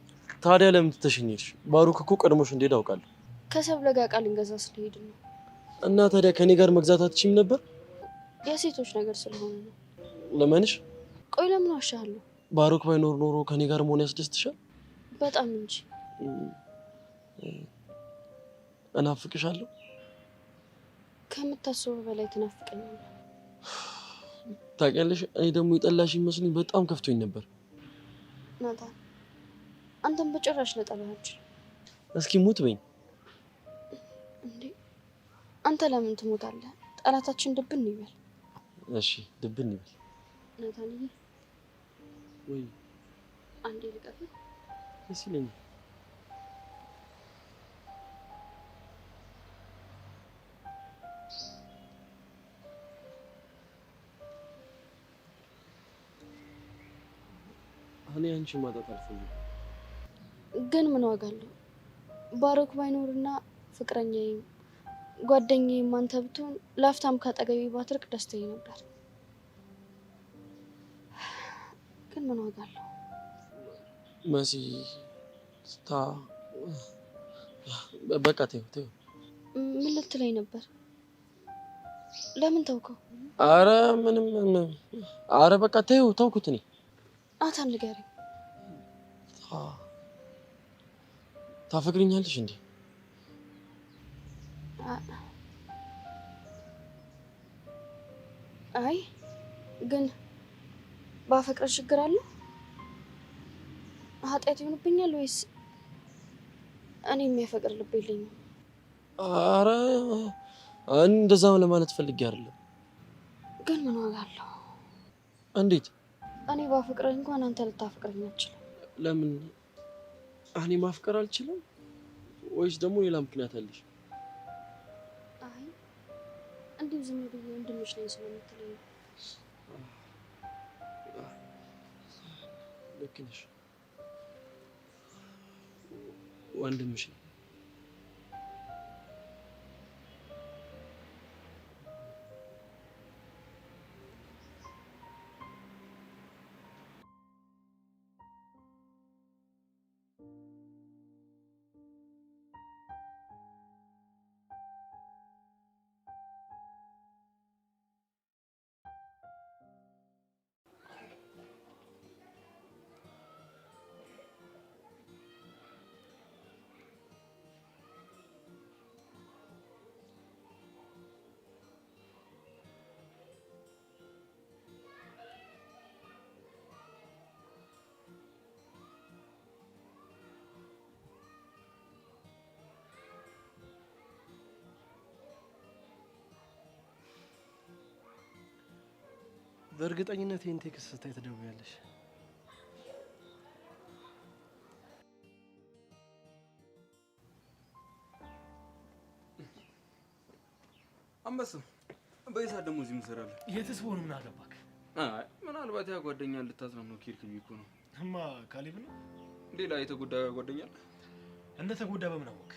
ታዲያ ለምን ትተሽኝሽ? ባሮክ እኮ ቀድሞሽ እንደሄደ አውቃለሁ። ከሰብለ ጋር ቃል እንገዛ ስለሄድ ነው። እና ታዲያ ከኔ ጋር መግዛት አትችይም ነበር? የሴቶች ነገር ስለሆነ ነው። ለማንሽ? ቆይ ለምን ዋሻለሁ? ባሮክ ባይኖር ኖሮ ከኔ ጋር መሆን ያስደስትሻል? በጣም እንጂ። እናፍቅሻለሁ። ከምታስበው በላይ ትናፍቀኛለህ። ታውቂያለሽ፣ እኔ ደግሞ የጠላሽ መስሎኝ በጣም ከፍቶኝ ነበር። ናታን፣ አንተም በጭራሽ ልጠላህ አልችልም። እስኪ ሙት በይኝ። እንዴ አንተ ለምን ትሞታለህ? ጠላታችን ድብን ይበል። እሺ ድብን ይበል። ናታንዬ፣ ወይ አንዴ ልቀፍህ። ደስ ይለኛል። እኔ አንቺ ማጣት አልፈልግም። ግን ምን ዋጋ አለው? ባሮክ ባይኖርና ፍቅረኛዬም ጓደኛዬም አንተ ብትሆን ላፍታም ካጠገቤ ባትርቅ ደስታዬ ነበር። ግን ምን ዋጋ አለው? መሲ በቃ ተይው። ምን ልትለኝ ነበር? ለምን ተውከው? አረ ምንም። አረ በቃ ተውኩት። እኔ ናታን ንገረኝ። ታፈቅሪኛለሽ እንዴ? አይ ግን ባፈቅር ችግር አለ? ኃጢአት ይሆንብኛል ወይስ እኔ የሚያፈቅር ልብ የለኝም? አረ እንደዛም ለማለት ፈልጌ አይደለም። ግን ምን ዋጋ አለው? እንዴት? እኔ ባፈቅርህ እንኳን አንተ ልታፈቅረኝ አትችልም። ለምን? እኔ ማፍቀር አልችልም ወይስ ደግሞ ሌላ ምክንያት አለሽ? አይ እንዲሁ ዝም ብዬ ወንድምሽ ነኝ ስለምትለኝ ነው። ልክ ነሽ፣ ወንድምሽ ነኝ። በእርግጠኝነት ይህን ቴክስት ስታይ ትደውያለሽ። አንበሳ በዚህ ሰዓት ደግሞ እዚህ ምን ትሰራለህ? የትስ ብሆን ምን አገባክ? አይ ምናልባት ያ ጓደኛ ልታዝናናው ከሄድክ ብዬሽ እኮ ነው። እማ ካሌብ ነው? ሌላ የተጎዳ ጓደኛ አለ? እንደተጎዳ በምን አወቅ?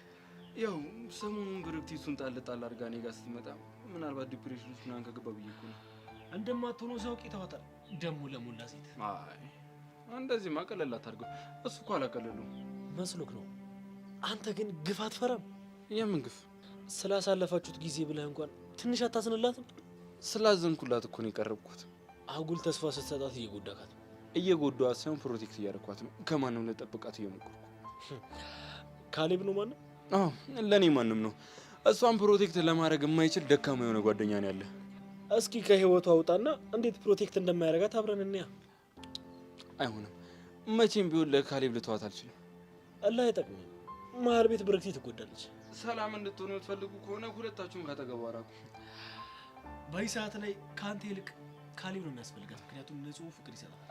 ያው ሰሞኑን ብርክቲ እሱን ጣል አድርጋ እኔ ጋር ስትመጣ ምናልባት ዲፕሬሽን ውስጥ ምናምን ከገባ ብዬሽ እኮ ነው። እንደማትሆነው ሲያውቅ ይተዋታል። ደግሞ ለሞላ ሴት አይ እንደዚህ ማቀለል አታድርገው። እሱ እኮ አላቀለሉም መስሎክ ነው። አንተ ግን ግፍ አትፈራም? የምን ግፍ? ስላሳለፋችሁት ጊዜ ብለህ እንኳን ትንሽ አታዝንላትም? ስላዘንኩላት እኮ ነው የቀረብኩት። አጉል ተስፋ ስትሰጣት እየጎዳካት። እየጎዳት ሳይሆን ፕሮቴክት እያደረኳት ነው። ከማንም ልጠብቃት እየሞከርኩ። ካሌብ ነው ማንም? አዎ ለኔ ማንም ነው። እሷን ፕሮቴክት ለማድረግ የማይችል ደካማ የሆነ ጓደኛ ነው ያለ። እስኪ ከህይወቱ አውጣና እንዴት ፕሮቴክት እንደማያደርጋት አብረን እንያ። አይሆንም። መቼም ቢሆን ለካሌብ ልተዋት አልችልም። አላህ አይጠቅምም። መሀል ቤት ብርክቲ ትጎዳለች። ሰላም እንድትሆኑ የምትፈልጉ ከሆነ ሁለታችሁም ካጠገቧ ራቁ። በዚህ ሰዓት ላይ ከአንተ ይልቅ ካሌብ ነው የሚያስፈልጋት። ምክንያቱም ንጹህ ፍቅር ይሰጣል።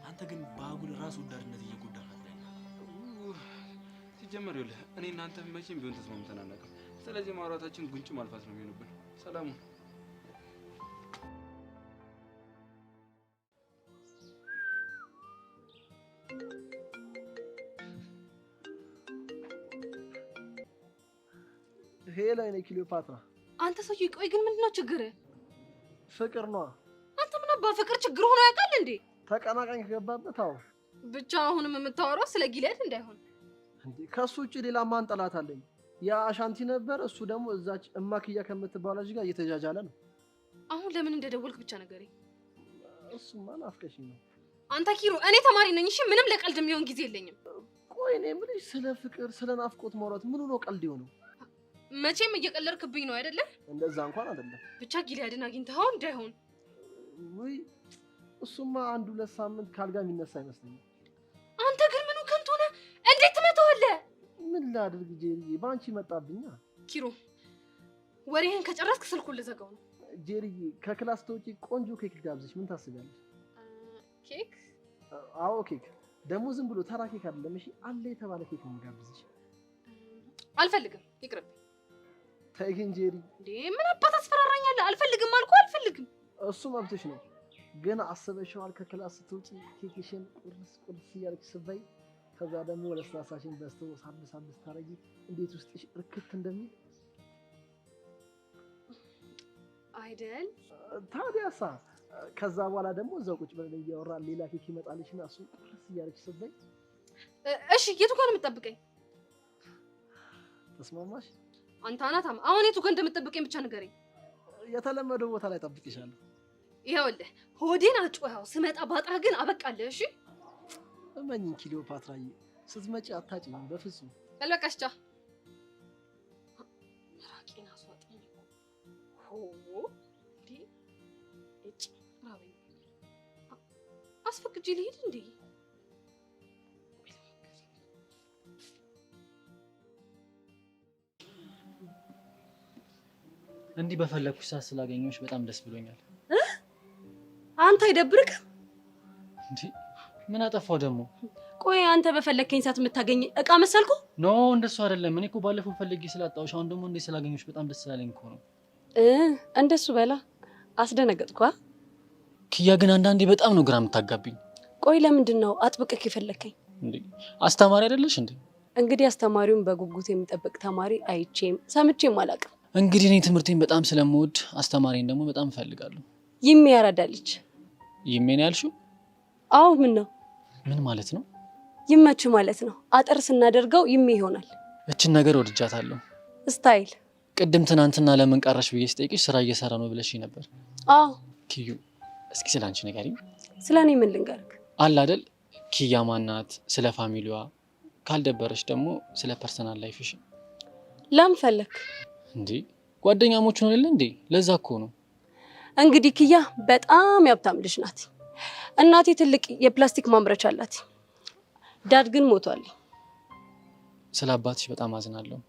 አንተ ግን በአጉል ራስ ወዳድነት እየጎዳካት ነው። ሲጀመር ይኸውልህ እኔ እናንተ መቼም ቢሆን ተስማምተን አናውቅም። ስለዚህ ማውራታችን ጉንጭ ማልፋት ነው የሚሆንብን። ሰላሙ ሄሎ እኔ ክሊዮፓትራ። አንተ ሰውዬ ቆይ ግን ምንድነው ችግር? ፍቅር ነው። አንተ ምን አባ ፍቅር ችግር ሆኖ ያውቃል እንዴ? ተቀናቃኝ ከገባበት አዎ። ብቻ አሁንም የምታወራው ስለ ጊልያድ እንዳይሆን እንዴ። ከሱ ውጪ ሌላ ማን ጠላት አለኝ? ያ አሻንቲ ነበር። እሱ ደግሞ እዛች እማክያ ከምትባል ልጅ ጋር እየተጃጃለ ነው። አሁን ለምን እንደደወልክ ብቻ ነገሬ። እሱማ ናፍቀሽኝ ነው። አንተ ኪሮ እኔ ተማሪ ነኝ እሺ። ምንም ለቀልድ የሚሆን ጊዜ የለኝም። ቆይ እኔ የምልሽ ስለ ፍቅር ስለ ናፍቆት ማውራት ምኑ ነው ቀልድ የሆነው? መቼም እየቀለድክብኝ ነው አይደለ? እንደዛ እንኳን አይደለም። ብቻ ጊልያድን አግኝተኸው እንዳይሆን። ወይ እሱማ 1-2 ሳምንት ካልጋ የሚነሳ አይመስለኝም። አንተ ግን ምኑ ከንቱ ነህ? እንዴት ትመታዋለህ? ምን ላድርግ ጄሪዬ፣ ባንቺ መጣብኛ። ኪሮ ወሬህን ከጨረስክ ስልኩን ልዘጋው ነው። ጄሪዬ ከክላስ ተውጪ ቆንጆ ኬክ ጋብዝሽ ምን ታስቢያለሽ? ኬክ? አዎ ኬክ። ደግሞ ዝም ብሎ ተራ ኬክ አይደለም እሺ፣ አለ የተባለ ኬክ ነው ጋብዝሽ። አልፈልግም፣ ይቅርብ። ተይ ግን ጄሪ። እንዴ ምን አባት አስፈራራኛለህ? አልፈልግም አልኩ አልፈልግም። እሱ መብትሽ ነው፣ ግን አስበሽዋል? ከክላስ ስትወጪ ኬክሽን ቁርስ እያልሽ ስትበይ፣ ከዛ ደግሞ ለስላሳሽን በስቶ ሳብ ታረጊ፣ እንዴት ውስጥሽ እርክት እንደሚል አይደል? ታዲያሳ ከዛ በኋላ ደግሞ እዛው ቁጭ ብለን እያወራን ሌላ ኬክ ይመጣልሽና እሱ ቁርስ እያልሽ ስትበይ። እሺ የቱ ጋር ነው የምትጠብቀኝ? ተስማማሽ? አንተ አናታም አሁን የቱ ጋር እንደምትጠብቀኝ ብቻ ንገረኝ። የተለመደው ቦታ ላይ ጠብቅሻለሁ። ይኸውልህ ሆዴን አጭወኸው ስመጣ ባጣ ግን አበቃለህ። እሺ እመኝኝ ክሊዮፓትራዬ፣ ስትመጪ አታጭኝም በፍጹም። በልበቃሽ ቻ ራቂና አስዋጥኝ። ሆ እንዴ እጭ ራበኝ። አስፈቅጄ ልሂድ እንዴ? እንዲህ በፈለኩሽ ሰዓት ስላገኘሁሽ በጣም ደስ ብሎኛል። አንተ አይደብርክም እንዴ? ምን አጠፋው ደግሞ? ቆይ አንተ በፈለከኝ ሰዓት የምታገኝ እቃ መሰልኩ? ኖ እንደሱ አይደለም። እኔ እኮ ባለፈው ፈልጌ ስላጣሁሽ አሁን ደግሞ እንዴ ስላገኘሁሽ በጣም ደስ ስላለኝ እኮ ነው። እንደሱ በላ አስደነገጥኳ። ኪያ ግን አንዳንዴ በጣም ነው ግራ የምታጋቢኝ። ቆይ ለምንድን ነው አጥብቀህ የፈለከኝ? እንዴ አስተማሪ አይደለሽ እንዴ? እንግዲህ አስተማሪውን በጉጉት የሚጠብቅ ተማሪ አይቼም ሰምቼም አላውቅም። እንግዲህ እኔ ትምህርቴን በጣም ስለምወድ አስተማሪን ደግሞ በጣም እፈልጋለሁ። ይሜ ያራዳልች። ይሜን ያልሽው? አዎ ምን ነው? ምን ማለት ነው? ይመች ማለት ነው። አጠር ስናደርገው ይሜ ይሆናል። እችን ነገር ወድጃታለሁ። ስታይል። ቅድም ትናንትና ለምን ቀረሽ ብዬ ስጠይቅሽ ስራ እየሰራ ነው ብለሽኝ ነበር። አዎ ኪዩ፣ እስኪ ስላንቺ ንገሪኝ። ስለኔ ምን ልንገርክ? አለ አይደል ኪያ ማናት፣ ስለ ፋሚሊዋ፣ ካልደበረሽ ደግሞ ስለ ፐርሰናል ላይፍሽ። ለምን ፈለክ? እንዴ ጓደኛሞች ነው አይደል እንዴ? ለዛ እኮ ነው። እንግዲህ ኪያ በጣም ያብታም ልጅ ናት። እናቴ ትልቅ የፕላስቲክ ማምረቻ አላት። ዳድ ግን ሞቷል። ስለ አባትሽ በጣም አዝናለሁ።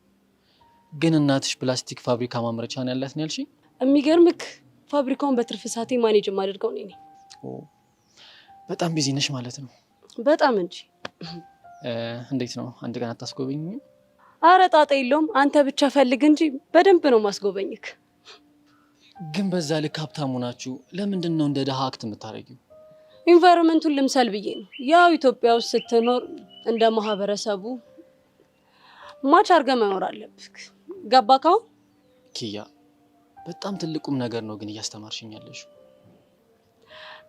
ግን እናትሽ ፕላስቲክ ፋብሪካ ማምረቻ ነው ያላት ነው ያልሽኝ? የሚገርምክ ፋብሪካውን በትርፍ ሰዓቴ ማኔጅ ማድረገው ነኝ። በጣም ቢዚ ነሽ ማለት ነው። በጣም እንጂ። እንዴት ነው አንድ ቀን አታስጎበኝም? አረ ጣጣ የለውም። አንተ ብቻ ፈልግ እንጂ በደንብ ነው ማስጎበኝክ። ግን በዛ ልክ ሀብታሙ ናችሁ፣ ለምንድን ነው እንደ ደሃ አክት የምታረጊው? ኢንቫይሮንመንቱን ልምሰል ብዬ ነው። ያው ኢትዮጵያ ውስጥ ስትኖር እንደ ማህበረሰቡ ማች አድርገህ መኖር አለብክ። ገባካው? ኪያ በጣም ትልቁም ነገር ነው ግን እያስተማርሽኝ ያለሽው።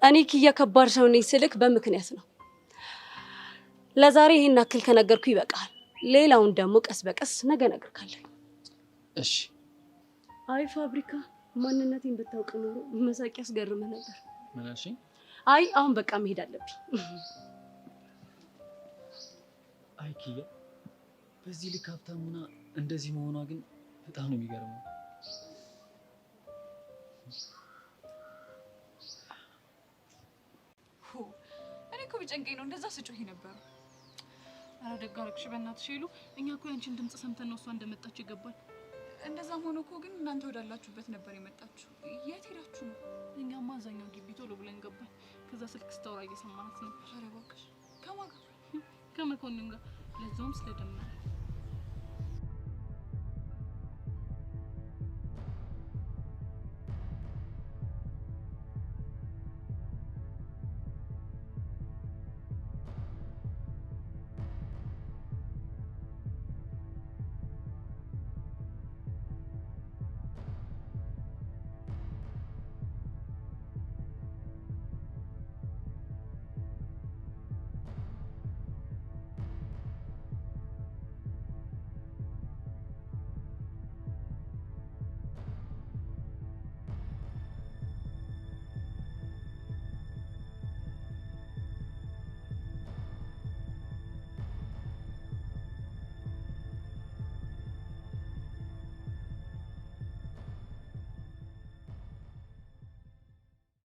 እኔ ኪያ ከባድ ሰው ነኝ ስልክ በምክንያት ነው። ለዛሬ ይሄን አክል ከነገርኩ ይበቃል። ሌላውን ደግሞ ቀስ በቀስ ነገ እነግርካለሁ። እሺ። አይ ፋብሪካ ማንነቴን ብታውቅ ኖሮ መሳቅ ያስገርምህ ነበር። ምን አልሽኝ? አይ አሁን በቃ መሄድ አለብኝ። አይ ኪያ በዚህ ልክ ሀብታሙና እንደዚህ መሆኗ ግን በጣም ነው የሚገርመው። እኔ እኮ ቢጨንቀኝ ነው እንደዛ ስጮህ ነበር። ኧረ ደግ አደረግሽ በእናትሽ ሄሉ። እኛ እኮ ያንቺን ድምጽ ሰምተን ነው እሷ እንደመጣች ይገባል። እንደዛም ሆኖ እኮ ግን እናንተ ወዳላችሁበት ነበር የመጣችሁ። የት ሄዳችሁ ነው? እኛማ አዛኛው ግቢ ቶሎ ብለን ገባን። ከዛ ስልክ ስታወራ እየሰማናት ነው። ኧረ እባክሽ ከማን ጋር? ከመኮንን ጋር። ለዛውም ስለደመረ